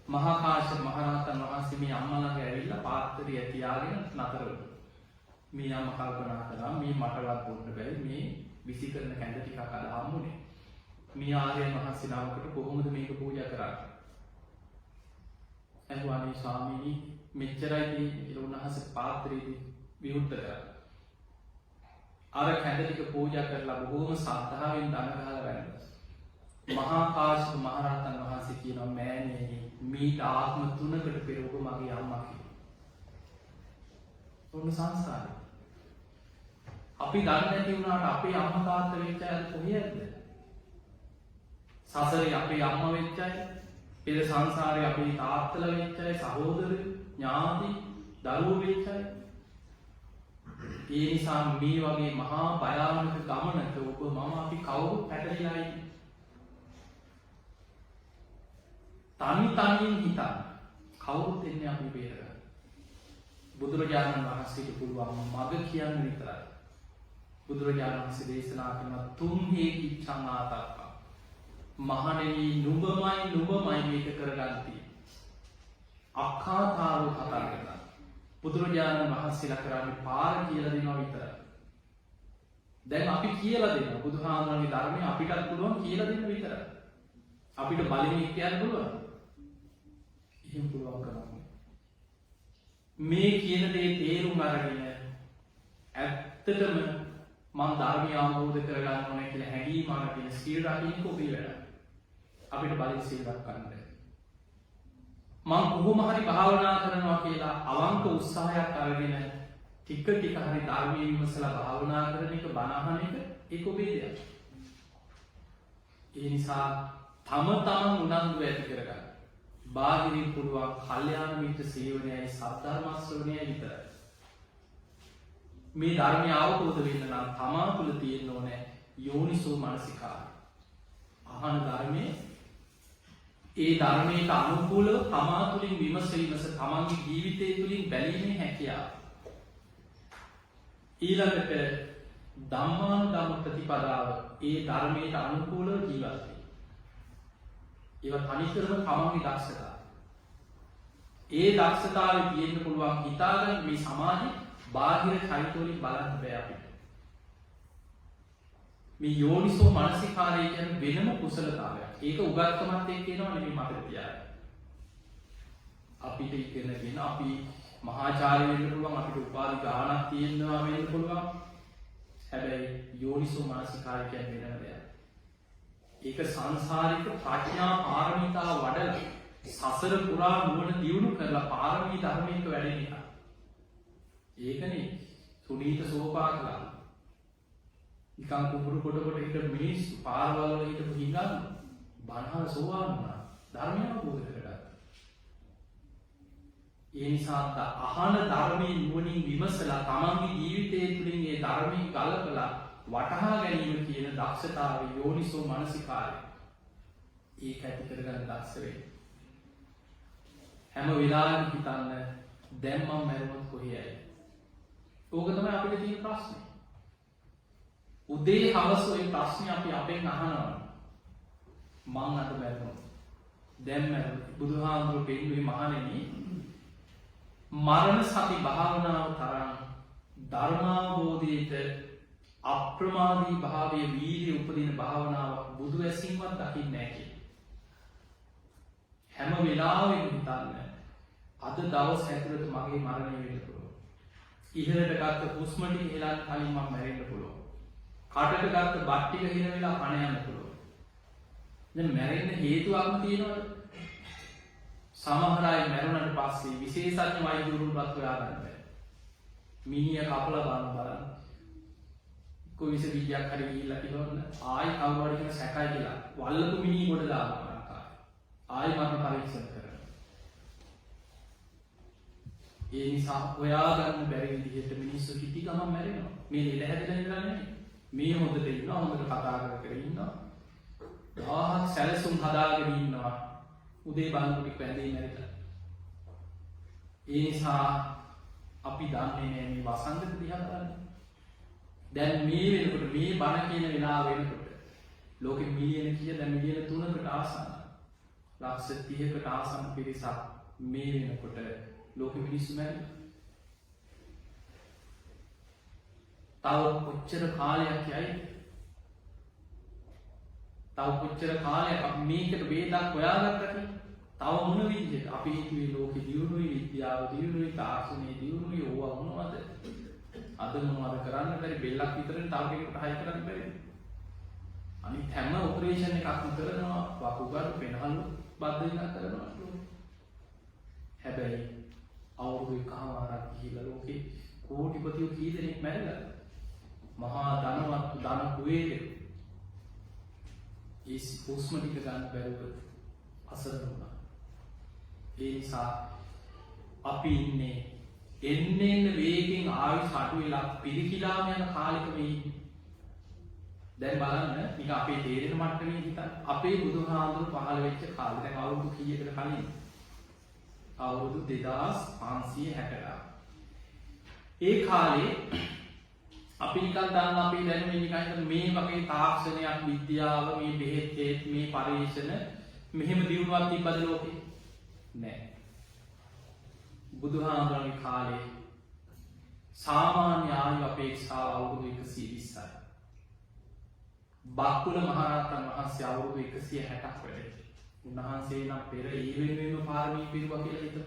මහා කාශ්‍යප මහ රහතන් වහන්සේ මේ අම්මා ළඟ ඇවිල්ලා පාත්‍රය තියාගෙන නතර වුණා. මේ අම්මා කල්පනා කළා මේ මටවත් බොන්න බැරි මේ විසි කරන කැඳ ටිකක් අද හම්බුනේ. මේ ආර්යයන් වහන්සේ නමකට කොහොමද මේක පූජා කරන්නේ? ඇහුවානේ ස්වාමීනි මෙච්චරයි තියෙන්නේ කියලා උන්වහන්සේ පාත්‍රයේදී විවුර්ත කරා. අර කැඳ ටික පූජා කරලා බොහෝම ශ්‍රද්ධාවෙන් දන ගහලා වැළඳලා. මහා කාශ්‍යප මහ රහතන් වහන්සේ කියනවා මෑණියනි මීට ආත්ම 3කට පෙර ඔබ මගේ අම්මා කියලා. ඔන්න සංසාරේ. අපි දන්නේ නැති වුණාට අපේ අම්මා තාත්තා වෙච්ච අය කොහේද? සසරේ අපේ අම්මා වෙච්ච අය, පෙර සංසාරේ අපේ තාත්තලා වෙච්ච අය, සහෝදරයෝ, ඥාති, දරුවෝ වෙච්ච අය. ඒ නිසා මේ වගේ මහා භයානක ගමනක ඔබ මම අපි කවුරුත් පැටලිලා ඉන්නේ. තනියෙන් හිතන්න. කවුරුත් එන්නේ අපි බේරගන්න. බුදුරජාණන් වහන්සේට පුළුවන් මඟ කියන්න විතරයි. බුදුරජාණන් වහන්සේ දේශනා කරන තුන් හේති චංආතක්ක. මහණෙනි නුඹමයි මේක කරගන්න තියෙන්නේ. අක්ඛාතාව කතා කරනවා. බුදුරජාණන් වහන්සේලා කරන්නේ පාර කියලා දෙනවා විතරයි. දැන් අපි කියලා දෙනවා බුදුහාමුදුරන්ගේ ධර්මය අපිටත් පුළුවන් කියලා දෙන්න විතරයි. අපිට බලමින් කියන්න පුළුවන්. එහෙම පුළුවන් කරන්නේ. මේ කියන දේ තේරුම් අරගෙන ඇත්තටම මම ධර්මය අවබෝධ කරගන්න ඕනේ කියලා හැඟීම අරගෙන සීල රකින්න ඔබේ වැඩ. අපිට බලෙන් සීල රැකගන්න බැහැ. මම කොහොම හරි භාවනා කරනවා කියලා අවංක උත්සාහයක් අරගෙන ටික ටික හරි ධර්මයේ විමසලා භාවනා කරන එක බණ අහන එක ඒක ඔබේ දෙයක්. ඒ නිසා තම උනන්දු ඇති කරගන්න. බාහිරින් පුළුවන් කල්යාණ මිත්‍ර සේවනයයි සද්ධර්ම ශ්‍රවණයයි විතරයි. මේ ධර්මය අවබෝධ වෙන්න නම් තමා තුළ තියෙන්න ඕනේ යෝනිසෝ මනසිකාරය. අහන ධර්මයේ ඒ ධර්මයට අනුකූලව තමා තුළින් විමස තමන්ගේ ජීවිතය තුළින් බැලීමේ හැකියාව. ඊළඟට ධම්මානුධම්ම ප්‍රතිපදාව ඒ ධර්මයට අනුකූලව ජීවත් වෙන්න. ඒවා තනිකරම තමන්ගේ දක්ෂතාව. ඒ දක්ෂතාවය තියෙන්න පුළුවන් හිතාගන්න මේ සමාජයේ බාහිර චරිත වලින් බලන්න බෑ අපිට. මේ යෝනිසෝ මනසිකාරය කියන්නේ වෙනම කුසලතාවයක්. ඒක උගත්කමත් එක්ක එනවා නෙමෙයි මතක තියාගන්න. අපිට ඉගෙනගෙන අපි මහාචාර්ය වෙන්න පුළුවන්, අපිට උපාධි ගාණක් තියෙනවා වෙන්න පුළුවන්. හැබැයි යෝනිසෝ මනසිකාරය කියන්නේ වෙනම දෙයක්. ඒක සංසාරික ප්‍රඥා පාරමිතා වඩලා සසර පුරා නුවණ දියුණු කරලා පාරමී ධර්මයක වැඩෙන එක. ඒකනේ සුනීත සෝපාකලා. නිකන් කුඹුරු කොට හිට මිනිස්සු පාරවල් වල හිටපු හිඟන් බණහර සෝවාන් වුණා. ධර්මය අවබෝධ කරගත්තා. ඒ නිසා අහන ධර්මයේ නුවණින් විමසලා තමන්ගේ ජීවිතය තුළින් ඒ ධර්මයේ ගලපලා වටහා ගැනීම කියන දක්ෂතාවය යෝනිසෝ මනසිකාරය. ඒක ඇති කරගන්න දක්ෂ වෙන්න. හැම වෙලාවෙම හිතන්න දැන් මම මැරුණොත් කොහේයි? ඕක තමයි අපිට තියෙන ප්‍රශ්නේ. උදේ හවස ওই ප්‍රශ්නේ අපි අපෙන් අහනවා. මං අද මැරුණොත්. දැන් මැරුණොත් බුදුහාමුදුරු පෙන්වුවේ මහණෙනි මරණ සති භාවනාව තරම් ධර්මාවබෝධයට අප්‍රමාදී භාවයේ වීර්ය උපදින භාවනාවක් බුදු ඇසින්වත් දකින්නේ නැහැ කියලා. හැම වෙලාවෙම හිතන්න අද දවස් ඇතුළත මගේ මරණය වෙන්න පුළුවන්. ඉහළට ගත්ත හුස්ම ටික හෙලන්න කලින් මම මැරෙන්න පුළුවන්. කටට ගත්ත බත් ටික හිර වෙලා පණ යන්න පුළුවන්. දැන් මැරෙන්න හේතුවක්ම තියෙනවද? සමහර අය මැරුණාට පස්සේ විශේෂඥ වෛද්‍යවරුන්වත් හොයාගන්න බැහැ. මිනිහ කපලා බලන්න. කොයි විස විද්‍යාවක් හරි ගිහිල්ලා කිව්වොත් ආයි කවුරු හරි කියන සැකයි කියලා වල්ලපු මිනිහ කොට දානවා. ආයි මරණ පරීක්ෂණ කරනවා. ඒ නිසා හොයාගන්න බැරි විදිහට මිනිස්සු හිටි ගමන් මැරෙනවා. මේ ලෙඩ හැදෙලා ඉඳලා නෙමෙයි. මේ හොඳට ඉන්නවා, හොඳට කතා කර ඉන්නවා. දහහක් සැලසුම් හදාගෙන ඉන්නවා. උදේ බලනකොට වැඳේ මැරිලා. ඒ නිසා අපි දන්නේ නැහැ මේ වසංගත දිහා බලන්න. දැන් මේ වෙනකොට මේ බණ කියන වෙලාව වෙනකොට ලෝකෙ මිලියන කීයද? මිලියන 3කට ආසන්න. ලක්ෂ 30කට ආසන්න පිරිසක් මේ වෙනකොට ලෝකෙ මිනිස්සු මැරෙනවා. තව කොච්චර කාලයක් යයිද? තව කොච්චර කාලයක් අපි මේකට වේදක් හොයාගත්තද? තව මොන විදිහට අපි හිතුවේ ලෝකෙ දියුණුවයි, විද්‍යාව දියුණුවයි, තාක්ෂණයේ දියුණුවයි ඕවා මොනවද? අද මොනවද කරන්න බැරි? බෙල්ලක් විතරනේ තව කෙනෙකුට හයි කරන්න බැරි. අනිත් හැම ඔපරේෂන් එකක්ම කරනවා, වකුගඩු පෙනහළු බද්ධ වෙනක් කරනවා. හැබැයි අවුරුදු එකමාරක් ගිහිලා ලෝකේ කෝටිපතියෝ කී දෙනෙක් මැරිලා? මහා ධනවත් ධන කුවේරයෝ ඒ හුස්ම ටික ගන්න බැරුව අසරණ වුණා. ඒ නිසා අපි ඉන්නේ එන්න වේගෙන් ආයුෂ අඩු වෙලා පිළිකිලාම යන කාලෙක මේ ඉන්නේ. දැන් බලන්න නික අපේ තේරෙන මට්ටමේ හිතන්න. අපේ බුදුහාමුදුරු පහළ වෙච්ච කාලේ දැන් අවුරුදු කීයකට කලින්? අවුරුදු 2560ක්. ඒ කාලේ අපි නිකන් දන්න අපේ දැනුමින් නිකන් මේ වගේ තාක්ෂණයක්, විද්‍යාව, මේ බෙහෙත් මේ පරීක්ෂණ මෙහෙම දියුණුවක් තිබ්බද ලෝකේ? නෑ. බුදුහාමුදුරන්ගේ කාලේ සාමාන්‍ය ආයු අපේක්ෂාව අවුරුදු 120යි. බක්කුල මහරහතන් වහන්සේ අවුරුදු 160ක් වැඩ. උන්වහන්සේ නම් පෙර ඒ වෙනුවෙන්ම පාරමී පිරුවා කියලා හිතමු.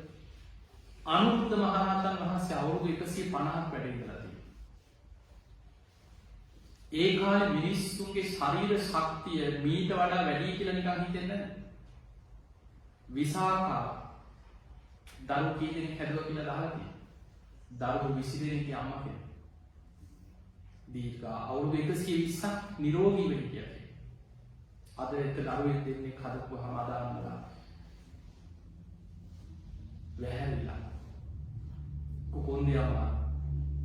අනුරුද්ධ මහරහතන් වහන්සේ අවුරුදු 150ක් වැඩ ඉඳලා තියෙනවා. ඒ කාලේ මිනිස්සුන්ගේ ශරීර ශක්තිය මීට වඩා වැඩි කියලා නිකන් හිතෙන්නේ නැහැ. විසාකා දරු කී දෙනෙක් හැදුවා කියලා දහලා තියෙනවා. දරු 20 දෙනෙක්ගේ අම්මා කෙනෙක්. දීර්ඝ අවුරුදු 120ක් නිරෝගී වෙන්න කියලා. අද එක දරුවෙක් දෙන්නෙක් හදපුවාම ආදානලා වැහැරිලා කුකුන්දියම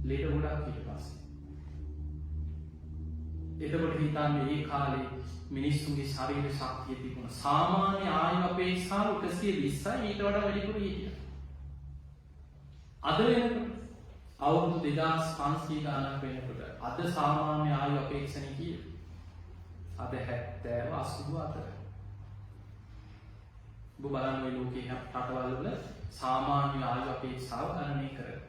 ලේට ගොඩක් ඊට පස්සේ. එතකොට හිතන්නේ මේ කාලේ මිනිස්සුන්ගේ ශරීර ශක්තිය තිබුණ සාමාන්‍ය ආයු අපේක්ෂාව 120යි ඊට වඩා වැඩිපුර හිටියා. අද වෙනකොට අවුරුදු 2500 ගණනක් වෙනකොට අද සාමාන්‍ය ආයු අපේක්ෂණය කීයද? අද 70 84. ඔබ බලන්න මේ ලෝකේ රටවල් වල සාමාන්‍ය ආයු අපේක්ෂාව ගණනය කරලා.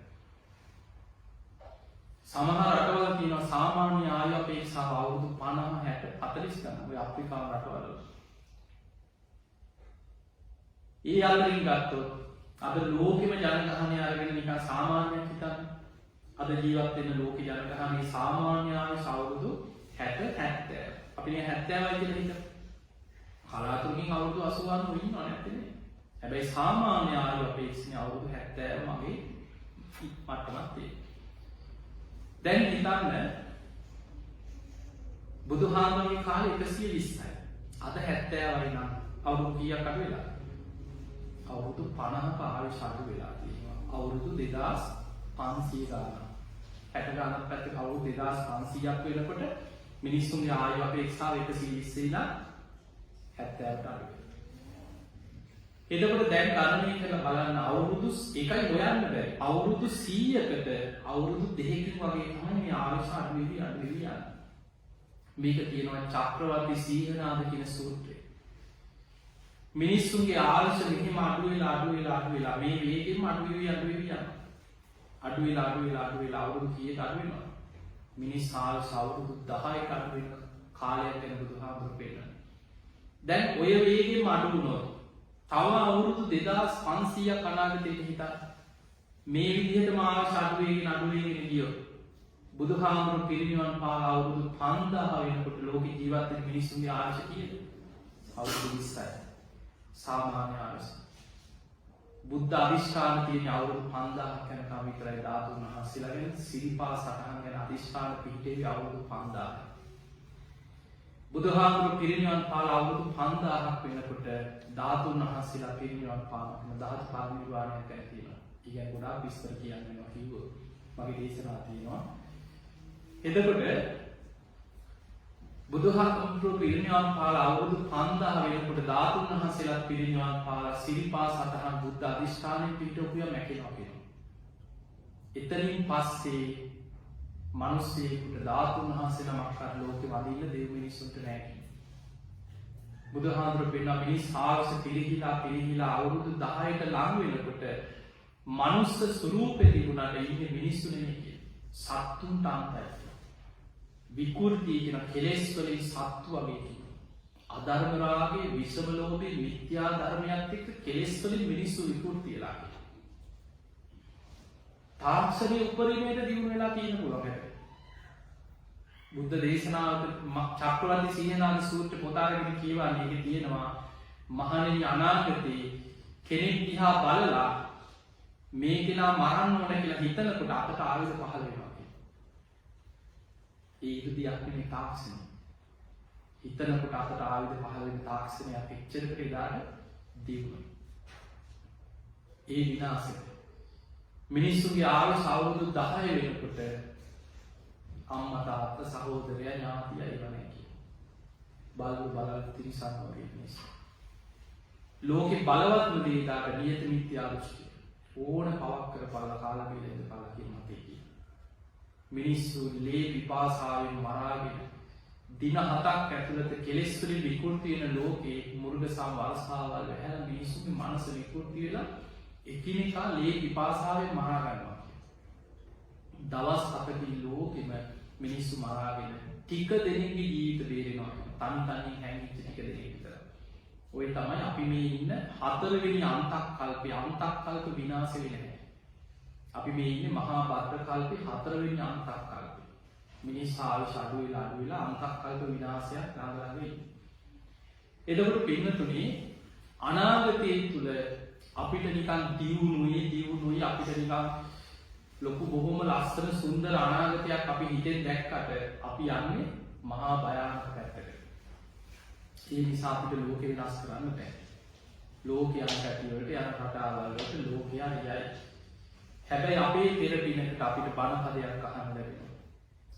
සමහර රටවල් තියෙනවා සාමාන්‍ය ආයු අපේක්ෂාව අවුරුදු 50 60 40 ගණන්. ඔය අප්‍රිකානු රටවල් වල. ඒ අතරින් ගත්තොත් අද ලෝකෙම ජනගහනය අරගෙන නිකන් සාමාන්‍යයක් හිතන්න. අද ජීවත් වෙන ලෝක ජනගහනයේ සාමාන්‍ය ආයුෂ අවුරුදු 60 70. අපි මේ 70යි කියලා හිතමු. කලාතුරකින් අවුරුදු 80 ඉන්නව නැත්තේ. හැබැයි සාමාන්‍ය ආයු අපේක්ෂණය අවුරුදු 70 මගේ මට්ටමක් තියෙනවා. දැන් හිතන්න බුදුහාමුදුරුවෝ කාලේ 120යි. අද 70යි නම් අවුරුදු කීයක් අඩු වෙලා? අවුරුදු 50ක ආයුෂ අඩු වෙලා තියෙනවා. අවුරුදු 2500 ගානක්. 60 ගානක් පැත්තක අවුරුදු 2500ක් වෙනකොට මිනිස්සුන්ගේ ආයු අපේක්ෂාව 120 ඉඳන් 70ට අඩු වෙනවා. එතකොට දැන් ගණනය කරලා බලන්න අවුරුදු එකයි හොයන්න බැරි. අවුරුදු 100කට අවුරුදු 2කින් වගේ තමයි මේ ආයුෂ අඩු වෙවි යන්නේ. මේක කියනවා චක්‍රවර්ති සීහනාද කියන සූත්‍රය. මිනිස්සුන්ගේ ආයුෂ මෙහිම අඩු වෙලා මේ වේගෙම අඩු වෙවි යනවා. අඩු වෙලා අවුරුදු කීයක අඩු වෙනවා? මිනිස් ආයුෂ අවුරුදු 10ක අඩු වෙන කාලයක් ගැන බුදුහාමුදුරුවෝ පෙන්නනවා. දැන් ඔය වේගෙම අඩු වුණොත් තව අවුරුදු 2500ක් අනාගතයට හිතන්න. මේ විදිහටම ආයුෂ අඩු වෙගෙන ගියොත් බුදුහාමුදුරුවෝ පිරිනිවන් පාලා අවුරුදු 5000 වෙනකොට ලෝකේ ජීවත් වෙන මිනිස්සුන්ගේ ආයුෂ කීයද? අවුරුදු 20යි. සාමාන්‍ය ආයුෂ. බුද්ධ අධිෂ්ඨාන තියෙන අවුරුදු 5000ක් යනකම් විතරයි ධාතුන් වහන්සේලාගෙන සිරිපා සටහන් ගැන අධිෂ්ඨාන පිහිටේ අවුරුදු 5000යි. බුදුහාමුදුරුවෝ පිරිනිවන් පාලා අවුරුදු 5000ක් වෙනකොට ධාතුන් වහන්සේලා පිරිනිවන් පාන ධාතු පරිනිර්වාණයක් ගැන තියෙනවා. ඊගොල්ලෝ ගොඩාක් විස්තර කියනවා කිව්වොත් මගේ දේශනාව තියෙනවා. එතකොට බුදුහාමුදුරුවෝ පිරිනිවන් පාලා අවුරුදු 5000 වෙනකොට ධාතුන් වහන්සේලාත් පිරිනිවන් පාලා සිරිපා සතහන් බුද්ධ අධිෂ්ඨානෙ පිටුපිය මැකෙනවා කියනවා. එතනින් පස්සේ මිනිස්සෙකුට ධාතුන් වහන්සේ නමක් අර ලෝකෙ වදින්න දෙව් මිනිස්සුන්ට නැහැ කියනවා. බුදුහාමුදුරුවෝ පෙන්වන මිනිස් ආවස පිළිහිලා අවුරුදු 10ට ලඟ වෙනකොට මනුස්ස ස්වරූපේ තිබුණාට ඉන්නේ මිනිස්සු නෙමෙයි කියන්නේ. සත්තුන්ට අන්තයි. විකෘති කියන කෙලෙස් වලින් සත්තු වගේ කියනවා. අධර්ම රාගයේ විෂම ලෝභයේ මිත්‍යා ධර්මයත් එක්ක කෙලෙස් වලින් මිනිස්සු විකෘති වෙලා කියනවා. තාක්ෂණයේ උපරිමයට දියුණු වෙලා තියෙන පුළුවන් හැබැයි. බුද්ධ දේශනාවට චක්‍රවර්ති සීහනාද සූත්‍ර පොත අරගෙන කියවන්නේ ඒකේ තියෙනවා මහණෙනි අනාගතේ කෙනෙක් දිහා බලලා මේ කෙනා මරන්න ඕන කියලා හිතනකොට අපට ආයුධ පහළ වෙනවා කියනවා. ඒ ඉදිරියක් නෙමෙයි තාක්ෂණය. හිතනකොට අපට ආයුධ පහළ වෙන තාක්ෂණයක් එච්චරකට ඉදාට දියුණුවයි. ඒ විනාශය. මිනිස්සුගේ ආයුෂ අවුරුදු 10 වෙනකොට අම්මා තාත්තා සහෝදරයා ඥාතිය ඒව නැහැ කියනවා. බලු තිරිසන් වගේ මිනිස්සු. ලෝකේ බලවත්ම දේ දාට නියත මිත්‍යා දෘෂ්ටිය. ඕන පවක් කරපල්ලා කාලා බීලා ඉඳපල්ලා කියන මතේ කියනවා. මිනිස්සු ලේ පිපාසාවෙන් මරාගෙන දින 7ක් ඇතුළත කෙලෙස් වලින් විකෘති වෙන ලෝකේ මුර්ගසම් වර්ෂාවල් වැහැලා මිනිස්සුගේ මනස විකෘති වෙලා එකිනෙකා ලේ පිපාසාවෙන් මරා ගන්නවා කියනවා. දවස් 7කින් ලෝකෙම මිනිස්සු මරාගෙන ටික දෙනෙක්ගේ ජීවිත බේරෙනවා කියනවා. තනි හැංගිච්ච ටික දෙනෙක් විතර. ඔය තමයි අපි මේ ඉන්න 4 වෙනි අන්තක්කල්ප විනාශ වෙන්නේ නැහැ. අපි මේ ඉන්නේ මහා භද්‍ර කල්පේ 4 වෙනි අන්තක්කල්පේ. මිනිස් ආයුෂ අඩු වෙලා අන්තක්කල්ප විනාශයක් ළඟ ඉන්නේ. එතකොට පින්නතුනේ අනාගතයේ තුල අපිට නිකන් දියුණුයි අපිට නිකන් ලොකු බොහොම ලස්සන සුන්දර අනාගතයක් අපි හිතෙන් දැක්කට අපි යන්නේ මහා භයානක පැත්තකට. ඒ නිසා අපිට ලෝකෙ වෙනස් කරන්න බෑ. ලෝකයන් පැතිවලට යන රටාවල් වලට ලෝකයා යයි. හැබැයි අපේ පෙර පිනකට අපිට බණ හදයක් අහන්න ලැබෙනවා.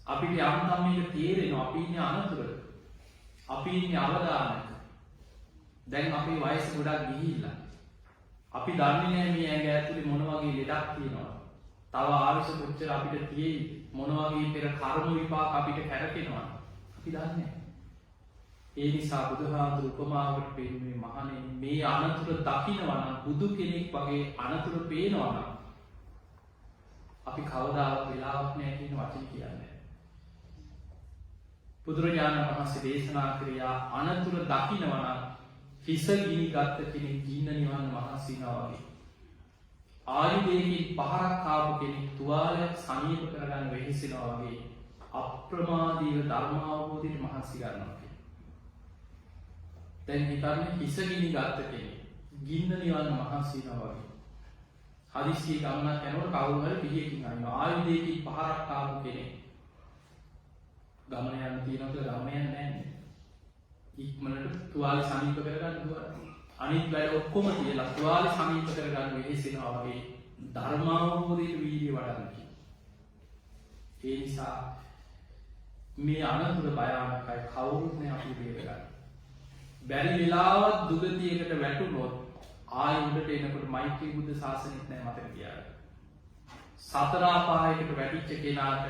අපිට යම්නම් මේක තේරෙනවා අපි ඉන්නේ අනතුරක. අපි ඉන්නේ අවදානක. දැන් අපේ වයස ගොඩක් ගිහිල්ලා. අපි දන්නේ නැහැ මේ ඇඟ ඇතුලේ මොන වගේ ලෙඩක් තියෙනවද. තව ආයුෂ කොච්චර අපිට තියෙයි මොන වගේ පෙර කර්ම විපාක අපිට කරකිනවද. අපි දන්නේ නැහැ. ඒ නිසා බුදුහාමුදුරු උපමාවකට පෙන්නන්නේ මහණෙනි මේ අනතුර දකින්නවා නම් බුදු කෙනෙක් වගේ අනතුර පේනවා නම් අපි කවදාවත් වෙලාවක් නැහැ කියන වචන කියන්නේ. බුදුරජාණන් වහන්සේ දේශනා කළා අනතුර දකින්නවා නම් හිස ගිනි ගත්ත කෙනෙක් ගින්න නිවන්න මහන්සිනවා වගේ. ආයුධයකින් පහරක් ආපු කෙනෙක් තුවාලයක් සනීප කරගන්න වෙහෙසෙනවා වගේ අප්‍රමාදීව ධර්ම අවබෝධයට මහන්සි ගන්නවා. දැන් හිතන්නේ හිස ගිනි ගත්ත කෙනෙක් ගින්න නිවන්න මහන්සිනවා වගේ. හදිස්සිය ගමනක් යනකොට කවුරු හරි පිහියකින් අරිනවා. ආයුධයකින් පහරක් ආපු කෙනෙක් ගමන යන්න තියෙනවා කියලා ගමන යන්නේ නැහැ. ඉක්මනට තුවාලේ සනීප කරගන්න දුවනවා. අනිත් වැඩ ඔක්කොම තියලා තුවාලේ සනීප කරගන්න වෙහෙසෙනවා වගේ ධර්මාවබෝධයට වීර්ය වඩන්න කියනවා. ඒ නිසා මේ අනතුර භයානකයි කවුරුත් නෑ අපි බේරගන්න. බැරි වෙලාවත් දුගතියකට වැටුනොත් ආයෙ උඩට එනකොට මෛත්‍රී බුද්ධ ශාසනයත් නෑ මතක තියාගන්න. සතර අපායකට වැටිච්ච කෙනාට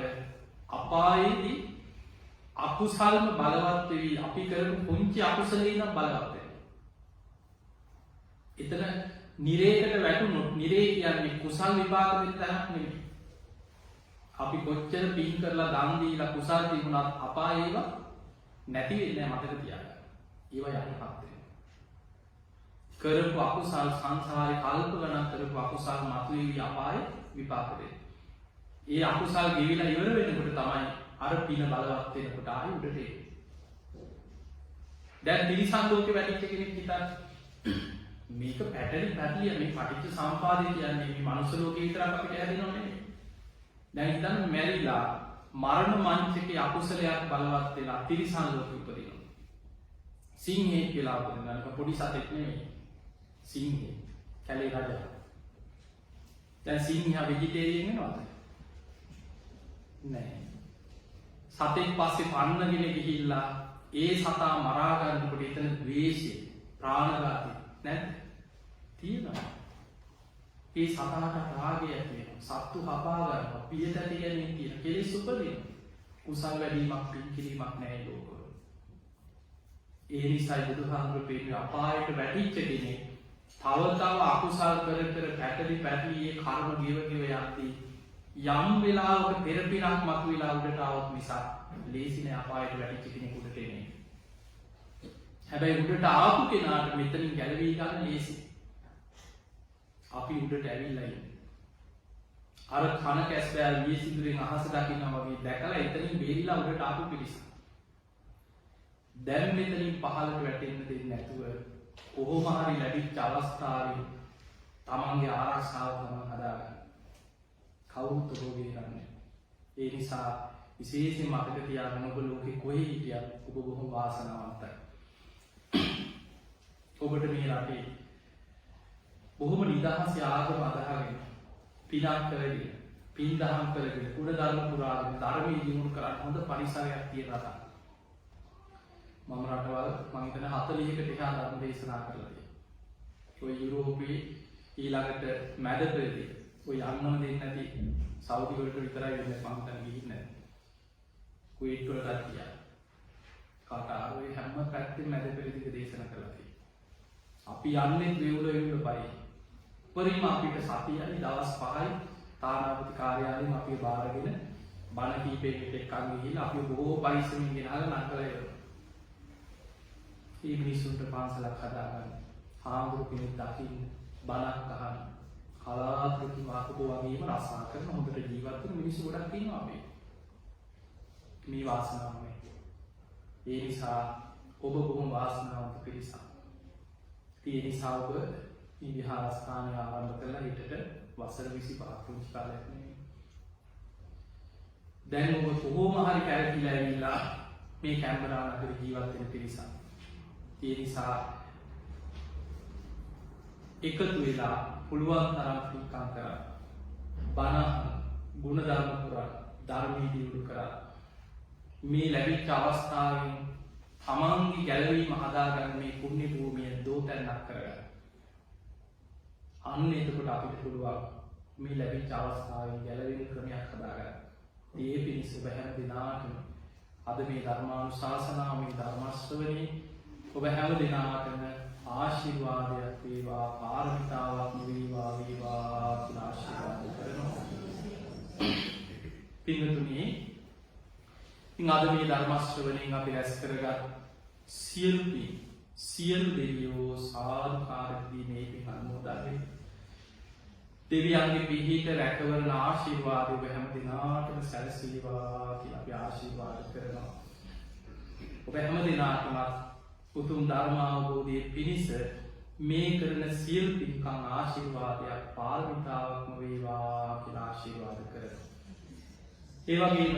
අපායේදී අකුසල්ම බලවත් වෙවි අපි කරපු පුංචි අකුසලේ නම් බලවත් වෙනවා. එතන නිරේකට වැටුනොත් නිරේ කියන්නේ කුසල් විපාක දෙන්න තැනක් නෙමෙයි. අපි කොච්චර පින් කරලා දන් දීලා කුසල් තිබුණත් අපායේව නැති වෙන්නේ නැහැ මතක තියාගන්න. ඒවා යටපත් වෙනවා. කරපු අකුසල් සංසාරේ කල්ප ගණන් කරපු අකුසල් මතුවේවි අපායේ විපාක දෙන්න. ඒ අකුසල් ගෙවිලා ඉවර වෙනකොට තමයි අර පින බලවත් වෙනකොට ආයෙ උඩට එන්නේ. දැන් තිරිසන් ලෝකේ වැඩිච්ච කෙනෙක් හිතන්න මේක පැටලි පැටලිය මේ පටිච්ච සම්පදාය කියන්නේ මේ මනුස්ස ලෝකේ විතරක් අපිට හැදෙනව නෙමෙයි. දැන් හිතන්න මැරිලා මරණ මංචකේ අකුසලයක් බලවත් වෙලා තිරිසන් ලෝකෙ උපදිනවා. සිංහෙක් කියලා උපදිනවා. පොඩි සතෙක් නෙමෙයි. සිංහෙක්. කැලේ රජා. දැන් සිංහයා වෙජිටේරියන් වෙනවද? නෑ. සතෙක් පස්සේ පන්නගෙන ගිහිල්ලා ඒ සතා මරා ගන්නකොට එතන ද්වේෂය, ප්‍රාණඝාතය නැද්ද? තියෙනවා. ඒ සතාට රාගය ඇති වෙනවා. සත්තු හපා ගන්නවා. පියට ඇති ගැනීම තියෙන. කෙලෙස් උපදිනවා. කුසල් වැඩිවීමක් පින් කිරීමක් නැහැ ලෝකවල. ඒ නිසායි බුදුහාමුදුරුවෝ පෙන්නන අපායට වැටිච්ච කෙනෙක් තව තව අකුසල් කර කර පැටලි ඒ කර්ම ගෙව යද්දී යම් වෙලාවක පෙරපිනක් මතුවලා උඩට આવොත් මිසක් ලේසි නෑ අපායට වැටිච්ච කෙනෙකුට එන්නේ. හැබැයි උඩට ආපු කෙනාට මෙතනින් ගැලවී ගන්න ලේසි. අපි උඩට ඇවිල්ලා ඉන්නේ. අර කන කැස්බෑ වියසිදුරෙන් අහස දකින්නවා වගේ දැකලා එතනින් බේරිලා උඩට ආපු පිරිස. දැන් මෙතනින් පහළට වැටෙන්න දෙන්නේ නැතුව කොහොම හරි ලැබිච්ච අවස්ථාවේ තමන්ගේ ආරක්ෂාව තමන් හදාගන්න. කවුරුත් ඔබගේ කරන්නේ. ඒ නිසා විශේෂයෙන් මතක තියාගන්න ඔබ ලෝකේ කොහේ හිටියත් ඔබ බොහොම වාසනාවන්තයි. ඔබට මේ රටේ බොහොම නිදහසේ ආගම අදහගෙන පිනක් කරගෙන පින් දහම් කරගෙන කුණ ධර්ම පුරාගෙන ධර්මයේ දියුණු කරන්න හොඳ පරිසරයක් තියෙන රටක්. මම රටවල් මම හිතන 40කට එහා ධර්ම දේශනා කරලා තියෙනවා. ඔය යුරෝපයේ ඊළඟට මැද පෙරදී ඔය යන්නම දෙන්නේ නැති සෞදි වලට විතරයි වෙන්නේ මම හිතන්නේ ගිහින් නැහැ. කුවේට් වලට ගියා. කාටාර ඔය හැම පැත්තෙම මැද පෙරදීක දේශනා කරලා තියෙනවා. අපි යන්නේ වේවුල පයි. පරිම අපිට සතියයි දවස් 5යි තානාපති කාර්යාලයෙන් අපි බාරගෙන බණ කීපයකට එක්කන් ගිහිල්ලා අපි බොහෝ පරිස්සමින් ගෙනහලා නංගලා යනවා. මේ මිනිස්සුන්ට පාසලක් හදාගන්න, හාමුදුරු කෙනෙක් දකින්න, බණක් අහන්න, කලාතුරකින් වාකපෝ වගේම රසා කරන හොඳට ජීවත් වෙන මිනිස්සු ගොඩක් ඉන්නවා අපේ. මේ වාසනාව මේ. ඒ නිසා ඔබ බොහොම වාසනාවන්ත පිරිසක්. ඒ නිසා ඔබ මේ විහාරස්ථානය ආරම්භ කරලා හිටට වසර 25ක් පුංචි කාලයක් නෙමෙයි. දැන් ඔබ කොහොම හරි කැරකිලා ඇවිල්ලා මේ කැම්බරා නගරේ ජීවත් වෙන පිරිසක්. ඒ නිසා එකතු වෙලා පුළුවන් තරම් පින්කම් කරා. බණ ගුණ ධර්ම පුරා ධර්මයේ දියුණු කරා. මේ ලැබිච්ච අවස්ථාවෙන් තමන්ගේ ගැලවීම හදාගන්න මේ පුණ්‍ය භූමිය දෝතැන්නක් කරගන්න. අන්න එතකොට අපිට පුළුවන් මේ ලැබිච්ච අවස්ථාවෙන් ගැලවෙන ක්‍රමයක් හදාගන්න. ඒ පිණිස ඔබ හැම දිනාටම අද මේ ධර්මානුශාසනාව මේ ධර්ම ශ්‍රවණේ ඔබ හැම දිනාටම ආශිර්වාදයක් වේවා, පාරමිතාවක් වේවා කියලා ආශිර්වාද කරනවා. පින්තුනි, අද මේ ධර්ම ශ්‍රවණයෙන් අපි රැස් කරගත් සියලු දෙවියෝ සාදුකාර දී මේ පින් අනුමෝදන්. දෙවියන්ගේ පිහිට රැකවරණ ආශිර්වාදය ඔබ හැම දිනාටම සැලසේවා කියලා අපි ආශිර්වාද කරනවා. ඔබ හැම දිනාටම උතුම් ධර්ම අවබෝධයේ පිණිස මේ කරන සියලු පින්කම් ආශිර්වාදයක් පාරමිතාවක්ම වේවා කියලා ආශිර්වාද කරනවා. ඒ වගේම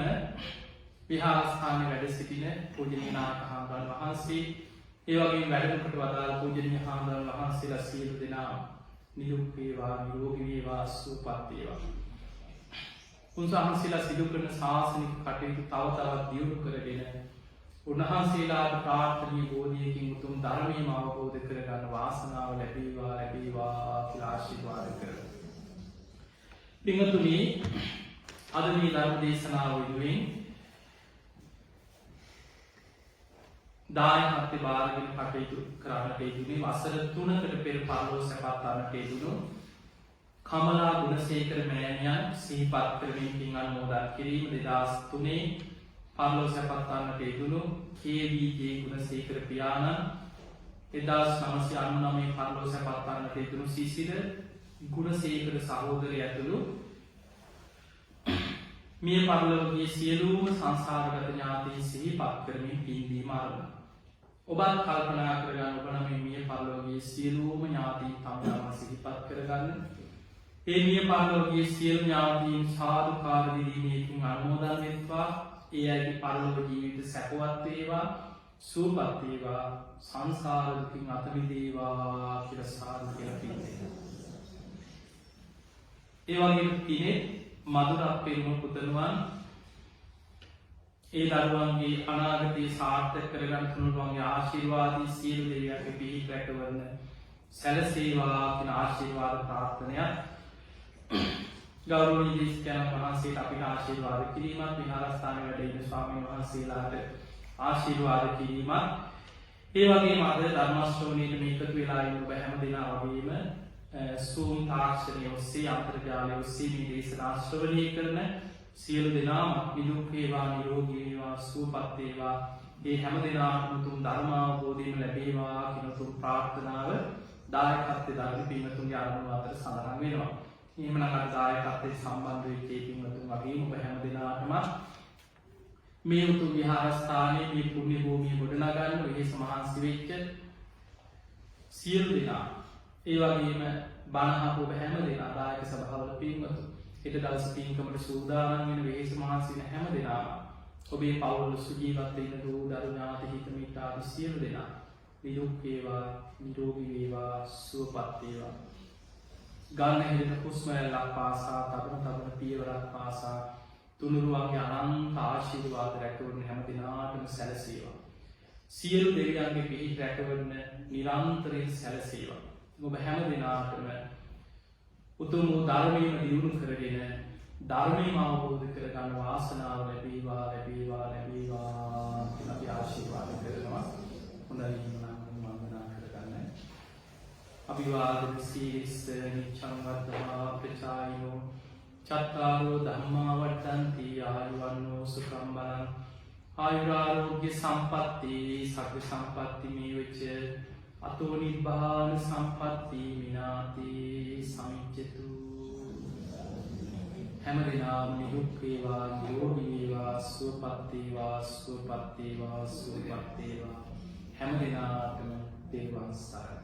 විහාරස්ථානයේ වැඩ සිටින පූජනීය නායකහාමුදුරන් වහන්සේ, ඒ වගේම වැඩමකට වදාළ පූජනීය හාමුදුරන් වහන්සේලා සියලු දෙනා නිදුක් වේවා, නිරෝගී වේවා, සුවපත් වේවා. උන්වහන්සේලා සිදු කරන ශාසනික කටයුතු තව තවත් දියුණු කරගෙන උන්වහන්සේලාට ප්‍රාර්ථනීය බෝධියකින් උතුම් ධර්මයම අවබෝධ කරගන්න වාසනාව ලැබේවා කියලා ආශිර්වාද කරනවා. පින්වතුනි, අද මේ ධර්ම දේශනාව වෙනුවෙන් දායකත්වය බාරගෙන කටයුතු කරන්නට යෙදුනේ වසර 3කට පෙර පරලෝක සැපත් ගන්නට යෙදුණු කමලා ගුණසේකර මෑණියන් සිහිපත් කරමින් පින් අනුමෝදන් කිරීම 2003 පරලෝක සැපත් ගන්නට යෙදුණු කේ.වී.ජේ ගුණසේකර පියාණන් 1999 පරලෝක සැපත් ගන්නට යෙදුණු සිසිර ගුණසේකර සහෝදරය ඇතුළු මිය පරලොවගේ සියලුම සංසාරගත ඥාතීන් සිහිපත් කරමින් පින් දීම ආරම්භ. ඔබත් කල්පනා කරගන්න ඔබ නම් මිය පරලොවගේ සියලුම ඥාතීන් තම සිහිපත් කරගන්න. ඒ මිය පරලොවගේ සියලු ඥාතීන් සාදුකාර දීමේකින් අනුමෝදන් වෙත්වා. ඒ අයගේ පරලොව ජීවිත සැපවත් වේවා, සුවපත් වේවා, සංසාර දුකින් අත මිදේවා කියලා සාදු කියලා පින් දෙනවා. ඒ වගේම පිනේ මధుරක් පෙරුම පුතණුවන් ඒ දරුවන්ගේ අනාගතය සාර්ථක කරගන්න තුනුරුවන්ගේ ආශිර්වාදී සියලු දෙවියන්ගේ පිහිට රැකවරණ සැලසේවා කියන ආශිර්වාද ප්‍රාර්ථනයක් ගෞරවනීය දේශකයන්න් වහන්සේට අපිට ආශිර්වාද කිරීමත් විහාරස්ථානයේ වැඩ ඉන්න ස්වාමීන් වහන්සේලාට ආශිර්වාද කිරීමත් ඒ වගේම අද ධර්ම ශ්‍රවණයට මේ එකතු වෙලා ඉන්න ඔබ හැම දෙනා වගේම Zoom තාක්ෂණය ඔස්සේ අන්තර්ජාලය ඔස්සේ මේ දේශනා ශ්‍රවණය කරන සියලු දෙනාම නිදුක් වේවා නිරෝගී වේවා සුවපත් වේවා මේ හැම දෙනාටම උතුම් ධර්ම අවබෝධයම ලැබේවා කියන උතුම් ප්‍රාර්ථනාව දායකත්වයේ දරන පින්වතුන්ගේ ආරම්භ අතර සඳහන් වෙනවා. එහෙමනම් අර දායකත්වයේ සම්බන්ධ වෙච්ච පින්වතුන් වගේම ඔබ හැම දෙනාටම මේ උතුම් විහාරස්ථානයේ මේ පුණ්‍ය භූමිය ගොඩනගන්න ඔය සමහන්සි වෙච්ච සියලු දෙනා ඒ වගේම බණහපු ඔබ හැම දෙනා දායක සභාවල පින්වතුන් හෙට දවස් පින්කමට සූදානම් වෙන වෙහෙස මහන්සි වෙන හැම දෙනාම ඔබේ පවුල් සුජීවත් වෙන දූ දරු ඥාති හිත මිත්‍ර ආදී සියලු දෙනා නිරුක් වේවා නිරෝගී වේවා සුවපත් වේවා ගන්න හෙට හුස්ම රැල්ලක් පාසා තබන පියවරක් පාසා තුනුරුවන්ගේ අනන්ත ආශිර්වාද රැකවරණ හැම දිනාටම සැලසේවා සියලු දෙවියන්ගේ පිහිට රැකවරණ නිරන්තරයෙන් සැලසේවා ඔබ හැම දිනාටම උතුම් ධර්මයම දියුණු කරගෙන ධර්මයම අවබෝධ කරගන්න වාසනාව ලැබේවා ලැබේවා ලැබේවා කියලා අපි ආශිර්වාද කරනවා හොඳයි නම් වන්දනා කරගන්න අභිවාදන සීලස්ස නිච්ඡං වද්දා ප්‍රචායිනෝ චත්තාරෝ ධම්මා වඩ්ඩන්ති ආයුවන්නෝ සුඛං බලං ආයුරාෝග්‍ය සම්පatti සග්ග සම්පatti මේ වෙච්ච අතෝ නිබ්බාන සම්පatti මිනාති සමිච්ඡතු හැම දිනම නිදුක් වේවා නිරෝගී වේවා සුවපත් වේවා සුවපත් වේවා සුවපත් වේවා හැම දිනකටම දේවාංශය